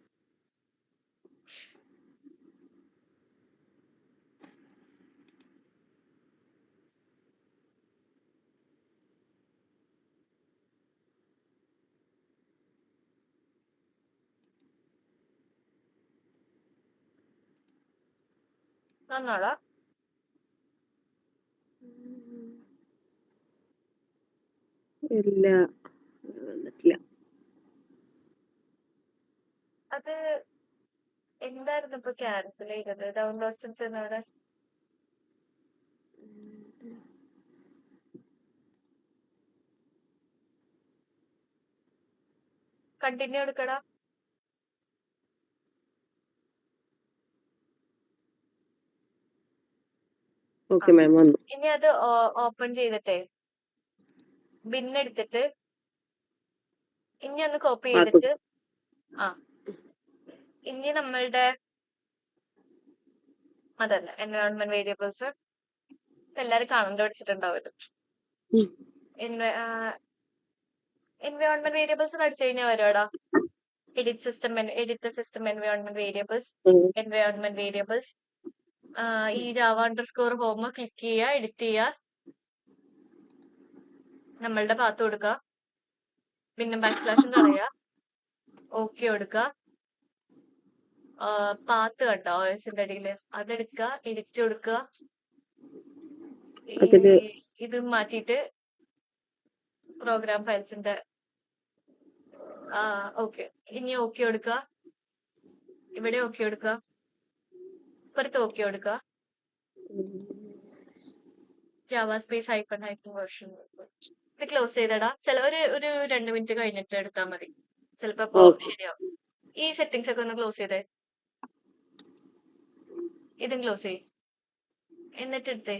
നന്നാടാ. ഇല്ല, വന്നിട്ടില്ല. അത് എന്തായിരുന്നു ഇപ്പൊ ക്യാൻസൽ ചെയ്തത്? ഡൗൺലോഡ്സ് അവിടെ കണ്ടിന്യൂ എടുക്കടാ. ഓക്കെ മാം, വന്നു. ഇനി അത് ഓപ്പൺ ചെയ്തിട്ടേ ബിൻ എടുത്തിട്ട് ഇനി ഒന്ന് കോപ്പി ചെയ്തിട്ട് ഇനി നമ്മളുടെ അതല്ല എൻവയോൺമെന്റ് വേരിയബിൾസ് എല്ലാരും കാണാൻ പഠിച്ചിട്ടുണ്ടാവല്ലോ. എൻവയോൺമെന്റ് വേരിയബിൾസ് പഠിച്ചു കഴിഞ്ഞാൽ വരുവാടാ. Edit system environment variables. ഈ ജാവ അണ്ടർസ്കോർ ഹോം ക്ലിക്ക് ചെയ്യുക, എഡിറ്റ് ചെയ്യുക, നമ്മളുടെ പാത്ത് കൊടുക്കുക, പിന്നെ ബാക്ക്സ്ലാഷും കളയുക, ഓക്കെ കൊടുക്കുക. പാത്ത് കണ്ടോ OSന്റെ അടിയില്, അതെടുക്കുക, എഡിറ്റ് കൊടുക്കുക. ഇത് മാറ്റിയിട്ട് പ്രോഗ്രാം ഫയൽസിന്റെ ഓക്കെ. ഇനി ഓക്കെ കൊടുക്കുക, ഇവിടെ ഓക്കെ കൊടുക്കുക, ഇപ്പുറത്ത് ഓക്കെ കൊടുക്കുക. Java space hyphen version. ഇത് ക്ലോസ് ചെയ്തടാ. ഒരു 2 മിനിറ്റ് കഴിഞ്ഞിട്ട് എടുത്താൽ മതി, ചിലപ്പോ ശരിയാവും. ഈ സെറ്റിംഗ്സ് ഒക്കെ ഒന്ന് ക്ലോസ് ചെയ്തേ. ഇതും ക്ലോസ് ചെയ്യും. എന്നിട്ട് എടുത്തേ.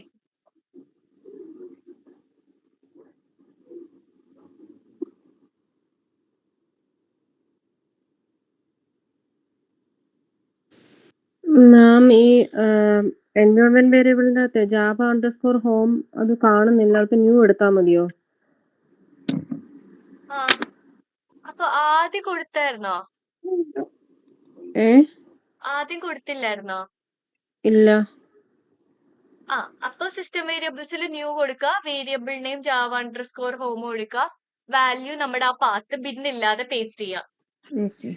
മാം ഈ എൻവയോൺമെന്റ് വേരിയബിളിന്റെ അകത്ത് ജാവ അണ്ടർസ്കോർ ഹോം അത് കാണുന്നില്ല. അപ്പൊ ന്യൂ എടുത്താൽ മതിയോ? ആ അപ്പൊ ആദ്യം കൊടുത്തായിരുന്നോ? ഏ ആദ്യം കൊടുത്തില്ലായിരുന്നോ? ഇല്ല. അപ്പൊ സിസ്റ്റം വേരിയബിൾസിൽ ന്യൂ കൊടുക്കുക, variable name Java underscore home കൊടുക്കുക, വാല്യൂ നമ്മുടെ ആ പാത്ത് ബിന്നില്ലാതെ പേസ്റ്റ് ചെയ്യുക. ഓക്കെ.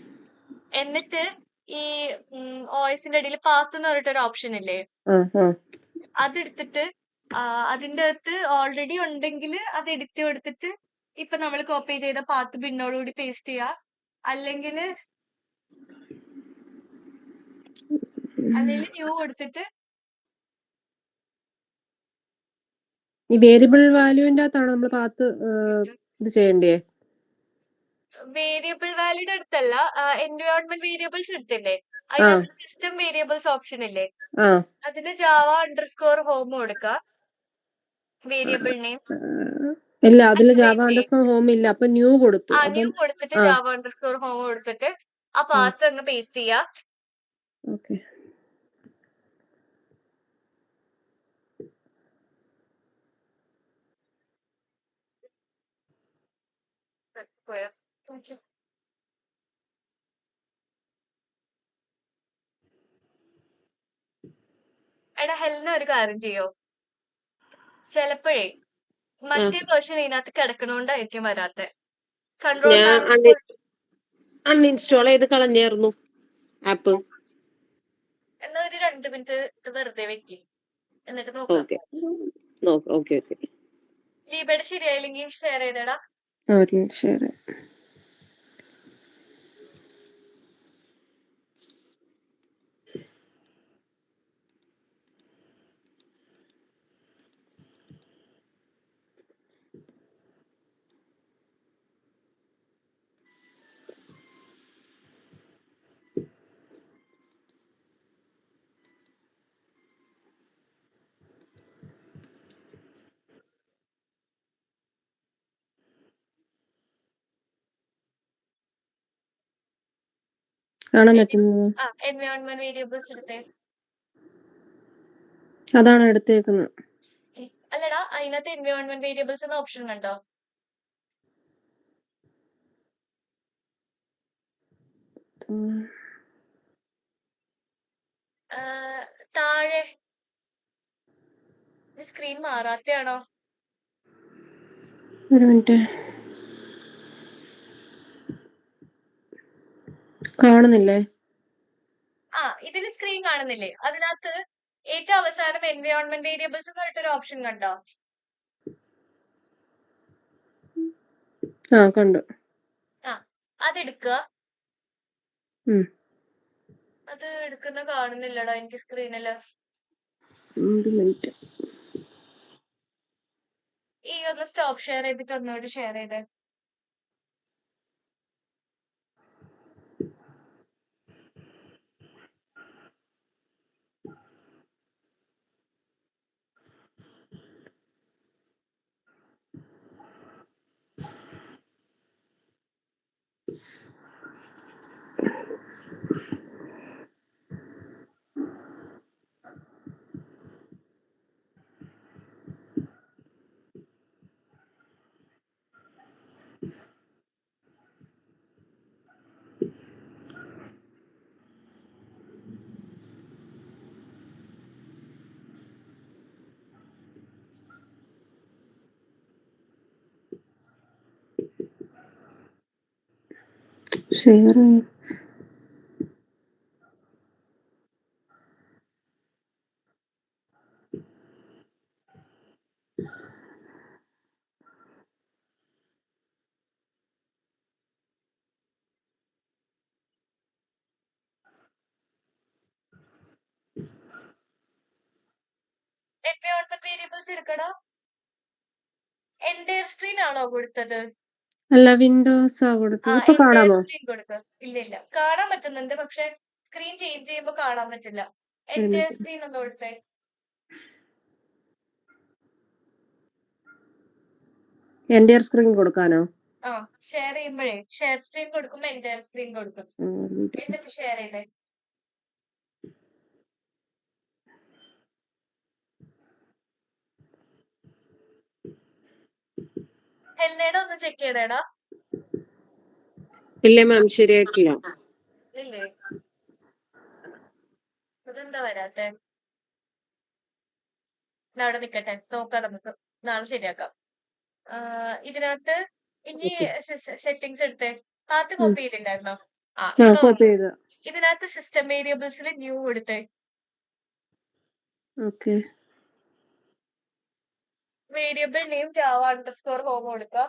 എന്നിട്ട് ഈ OSന്റെ ഇടയിൽ പാത്ത് എന്ന് പറഞ്ഞിട്ടൊരു ഓപ്ഷൻ ഇല്ലേ, അതെടുത്തിട്ട് അതിന്റെ അകത്ത് ഓൾറെഡി ഉണ്ടെങ്കിൽ അത് എഡിറ്റ് കൊടുത്തിട്ട് ഇപ്പൊ നമ്മൾ കോപ്പി ചെയ്ത പാത്ത് ബിന്നോടുകൂടി പേസ്റ്റ് ചെയ്യുക. അല്ലെങ്കിൽ ന്യൂ കൊടുത്തിട്ട് ഈ വേരിയബിൾ വാല്യൂവിന്റെ അകത്താണ് നമ്മൾ പാത്ത് ഇത് ചെയ്യണ്ടേ? വേരിയബിൾ വാല്യൂടെ അടുത്തല്ല, എൻവയോൺമെന്റ് വേരിയബിൾസ് എടുത്തില്ലേ, അതിനകത്ത് സിസ്റ്റം വേരിയബിൾസ് ഓപ്ഷൻ ഇല്ലേ, അതിന് ജാവ അണ്ടർസ്കോർ ഹോം കൊടുക്കുക, വേരിയബിൾ നെയിം. ഇല്ല, അതില് ജാവ അണ്ടർസ്കോർ ഹോം ഇല്ല. അപ്പൊ ന്യൂ കൊടുത്തു. ന്യൂ കൊടുത്തിട്ട് ജാവ അണ്ടർസ്കോർ ഹോം കൊടുത്തിട്ട് ആ പാത്ത് അങ്ങ് പേസ്റ്റ് ചെയ്യാ. ഓക്കെ. എടാ ഹെലിന ഒരു കാര്യം ചെയ്യോ, ചെലപ്പോഴേ മറ്റേ വേർഷൻ ഇതിനകത്ത് കിടക്കണോണ്ടായിരിക്കും വരാത്തെ. കൺട്രോൾ അൺഇൻസ്റ്റാൾ ചെയ്ത് കളഞ്ഞായിരുന്നു ആപ്പ്. എന്നാ ഒരു 2 മിനിറ്റ് ഇത് വെറുതെ വെക്കി, എന്നിട്ട് നോക്കാം. ലീബയുടെ ശരിയായില്ലെങ്കിൽ ഷെയർ ചെയ്തേടാ. ശരി. കാണാൻ പറ്റുന്നത് എൻവയോൺമെന്റ് വേരിയബിൾസ് എടുത്തേ. അതാണ് എടുത്തേക്കുന്നത്. അല്ലടാ, അതിനകത്ത് എൻവയോൺമെന്റ് വേരിയബിൾസ് എന്ന ഓപ്ഷൻ കണ്ടോ? താഴെ സ്ക്രീൻ മാറാത്തയാണോ? ഒരു മിനിറ്റ്, കാണുന്നില്ലേ? ഇതില് സ്ക്രീൻ കാണുന്നില്ലേ? അതിനകത്ത് ഏറ്റവും അവസാനം എൻവയോൺമെന്റ് വേരിയബിൾസ് എന്ന് പറഞ്ഞിട്ടൊരു ഓപ്ഷൻ കണ്ടോ? കണ്ടു. അതെടുക്കുക. അത് എടുക്കുന്ന കാണുന്നില്ലടാ എനിക്ക് സ്ക്രീനില്. ഈ ഒന്ന് സ്റ്റോപ്പ് ഷെയർ ചെയ്തിട്ട് ഒന്നുകൂടി ഷെയർ ചെയ്തേ. ഷെയർ എൻവയോൺമെന്റ് വേരിയബിൾസ് എടുക്കടാ. എന്റയർ സ്ക്രീൻ ആണോ കൊടുത്തത്? അല്ല, വിൻഡോസ് കൊടുത്തത്. ഇപ്പൊ കാണാമോ? സ്ക്രീൻ കൊടുക്ക. ഇല്ല കാണാൻ പറ്റുന്നുണ്ട്, പക്ഷെ സ്ക്രീൻ ചേഞ്ച് ചെയ്യുമ്പോ കാണാൻ പറ്റില്ല. എന്റെ സ്ക്രീൻ ഒന്ന് കൊടുത്തേ. എന്റെ സ്ക്രീൻ കൊടുക്കാനോ? ആ ഷെയർ ചെയ്യുമ്പോഴേ ഷെയർ സ്ക്രീൻ കൊടുക്കുമ്പോ എന്റെ സ്ക്രീൻ കൊടുക്കും. എന്നിട്ട് ഷെയർ ചെയ്തേ. ഹെൽനയുടെ ഒന്ന് ചെക്ക് ചെയ്തേടാ. ഇല്ല മാം, ശരിയായിട്ടില്ല. ഇല്ലേ? ഇതെന്താ വരാത്തെ? അവിടെ നിക്കട്ടെ, നോക്കാം, നമുക്ക് നാളെ ശരിയാക്കാം. ഇതിനകത്ത് ഇനി സെറ്റിംഗ്സ് എടുത്തേ. Path copy ചെയ്തിട്ടുണ്ടായിരുന്നോ? കോപ്പി ചെയ്ത്. ഇതിനകത്ത് സിസ്റ്റം വേരിയബിൾസിൽ ന്യൂ കൊടുത്തേ. Okay. Variable name Java underscore home കൊടുക്കുക.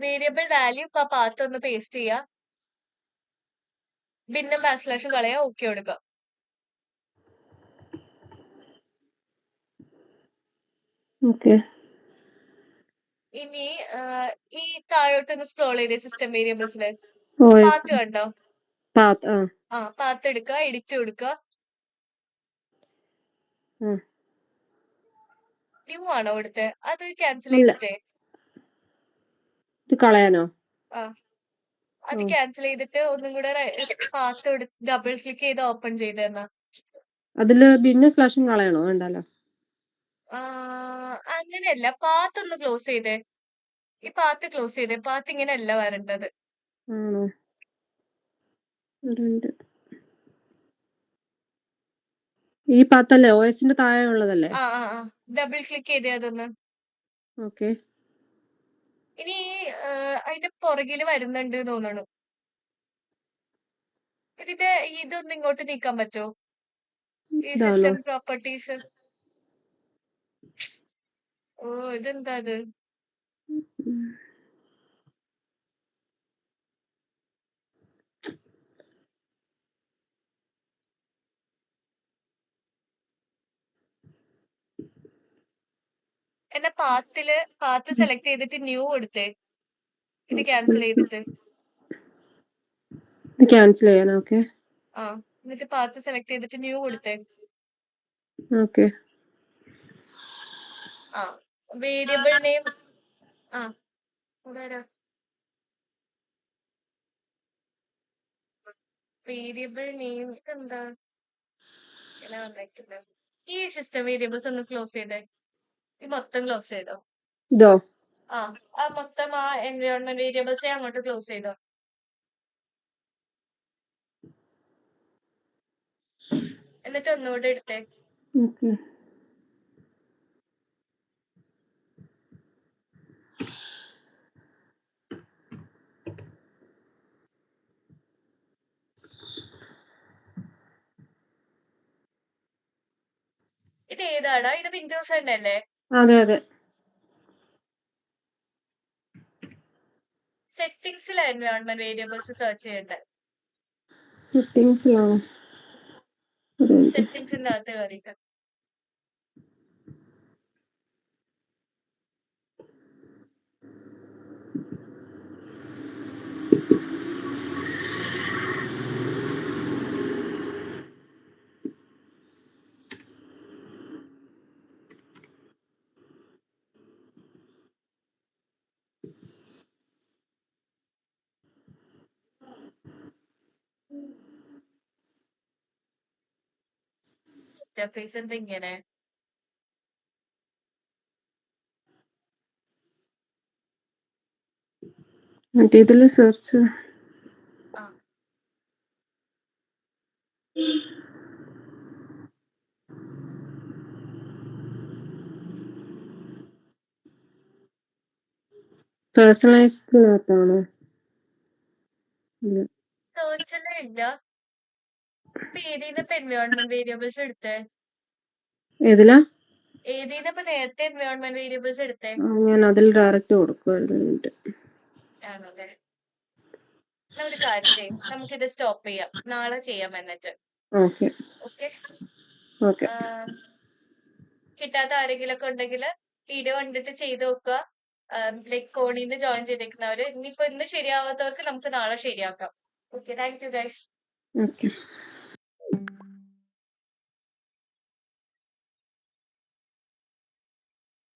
വേരിയബിൾ വാല്യൂ ഇപ്പൊ പാത്ത് ഒന്ന് പേസ്റ്റ് ചെയ്യുക. ഭിന്നം ബാക്ക്സ്ലാഷ് കളയാ, ഓക്കെ കൊടുക്കുക. ഓക്കെ. ഇനി ഈ താഴോട്ടൊന്ന് സ്ക്രോൾ ചെയ്തേ. സിസ്റ്റം വേരിയബിൾസില് പാത്ത് കണ്ടോ? പാത്ത് എടുക്കുക, എഡിറ്റ് കൊടുക്കുക. ന്യൂ ആണോ കൊടുത്തേ? അത് ക്യാൻസൽ ചെയ്തിട്ടേ. ഇത് കളയാനോ? അത് ക്യാൻസൽ ചെയ്തിട്ട് ഒന്നും കൂടെ പാത്ത് ഡബിൾ ക്ലിക്ക് ചെയ്ത് ഓപ്പൺ ചെയ്തെന്നാ. അതില് ഭിന്ന സ്ലാഷും കളയണോ? വേണ്ടല്ലോ. അങ്ങനെയല്ല, പാത്ത് ഒന്ന് ക്ലോസ് ചെയ്തേ. ഈ പാത്ത് ക്ലോസ് ചെയ്തേ. പാത്ത് ഇങ്ങനെയല്ല വരേണ്ടത്. ആണോ? ഈ പാത്തല്ലേ OSന്റെ താഴെ ഉള്ളതല്ലേ? ഡബിൾ ക്ലിക്ക് ചെയ്തേ അതൊന്ന്. ഓക്കെ. ഇനി അതിന്റെ പുറകില് വരുന്നുണ്ട് തോന്നണു. ഇതിന്റെ ഇതൊന്ന് ഇങ്ങോട്ട് നീക്കാൻ പറ്റോ? ഈ സിസ്റ്റം പ്രോപ്പർട്ടീസ്. ഇതെന്താ അത്? എന്നെ പാത്ത് സെലക്ട് ചെയ്തിട്ട് ന്യൂ കൊടുത്തേ. ഇത് ക്യാൻസൽ ചെയ്തിട്ട്. ക്യാൻസൽ ചെയ്യാൻ. ഓക്കെ. എന്നിട്ട് പാത്ത് സെലക്ട് ചെയ്തിട്ട് ന്യൂ കൊടുത്തേ. Okay. Variable name variable name ഇതെന്താ ഇങ്ങനെ വന്നേക്കില്ല. ഈ സിസ്റ്റം വേരിയബിൾസ് ഒന്ന് ക്ലോസ് ചെയ്തേ. ഈ മൊത്തം ക്ലോസ് ചെയ്തോ? ഇതോ? മൊത്തം എൻവയോൺമെന്റ് വേരിയബിൾസ് അങ്ങോട്ട് ക്ലോസ് ചെയ്തോ. എന്നിട്ട് ഒന്നുകൂടെ എടുത്തേ. ഓക്കെ. ഇത് ഏതാടാ? ഇത് വിൻഡോസ് തന്നെയല്ലേ? അതെ അതെ. സെറ്റിംഗ്സിലെ എൻവയോൺമെന്റ് വേരിയബിൾസ് സെർച്ച് ചെയ്യണ്ടേ? സെറ്റിംഗ്സിലാണോ? സെറ്റിംഗ്സിന്റെ അകത്ത് കയറിയിട്ട് ഇന്റർഫേസ് എന്താ ഇങ്ങനെ? മറ്റേ ഇതില് സെർച്ച്. പേഴ്സണലൈസിനകത്താണോ? സെർച്ചില് ഇല്ല. ഇപ്പൊ ഏതീന്ന് ഇപ്പൊ എൻവയോൺമെന്റ് വേരിയബിൾസ് എടുത്തേ? ഏതിലാ? ഏതീന്ന് ഇപ്പൊ നേരത്തെ എൻവയോൺമെന്റ് വേരിയബിൾസ് എടുത്തേ? ഞാൻ അതിൽ ഡയറക്റ്റ് കൊടുക്കുമായിരുന്നു. ആണല്ലേ? ഒരു കാര്യം ചെയ്യും, നമുക്കിത് സ്റ്റോപ്പ് ചെയ്യാം. നാളെ ചെയ്യാം. എന്നിട്ട് ഓക്കെ. കിട്ടാത്ത ആരെങ്കിലും ഒക്കെ ഉണ്ടെങ്കിൽ വീഡിയോ കണ്ടിട്ട് ചെയ്ത് നോക്കുക. ലൈക് ഫോണിൽ നിന്ന് ജോയിൻ ചെയ്തേക്കുന്നവര് ഇനിയിപ്പോ ഇന്ന് ശരിയാവാത്തവർക്ക് നമുക്ക് നാളെ ശരിയാക്കാം. Okay, thank you guys. Okay.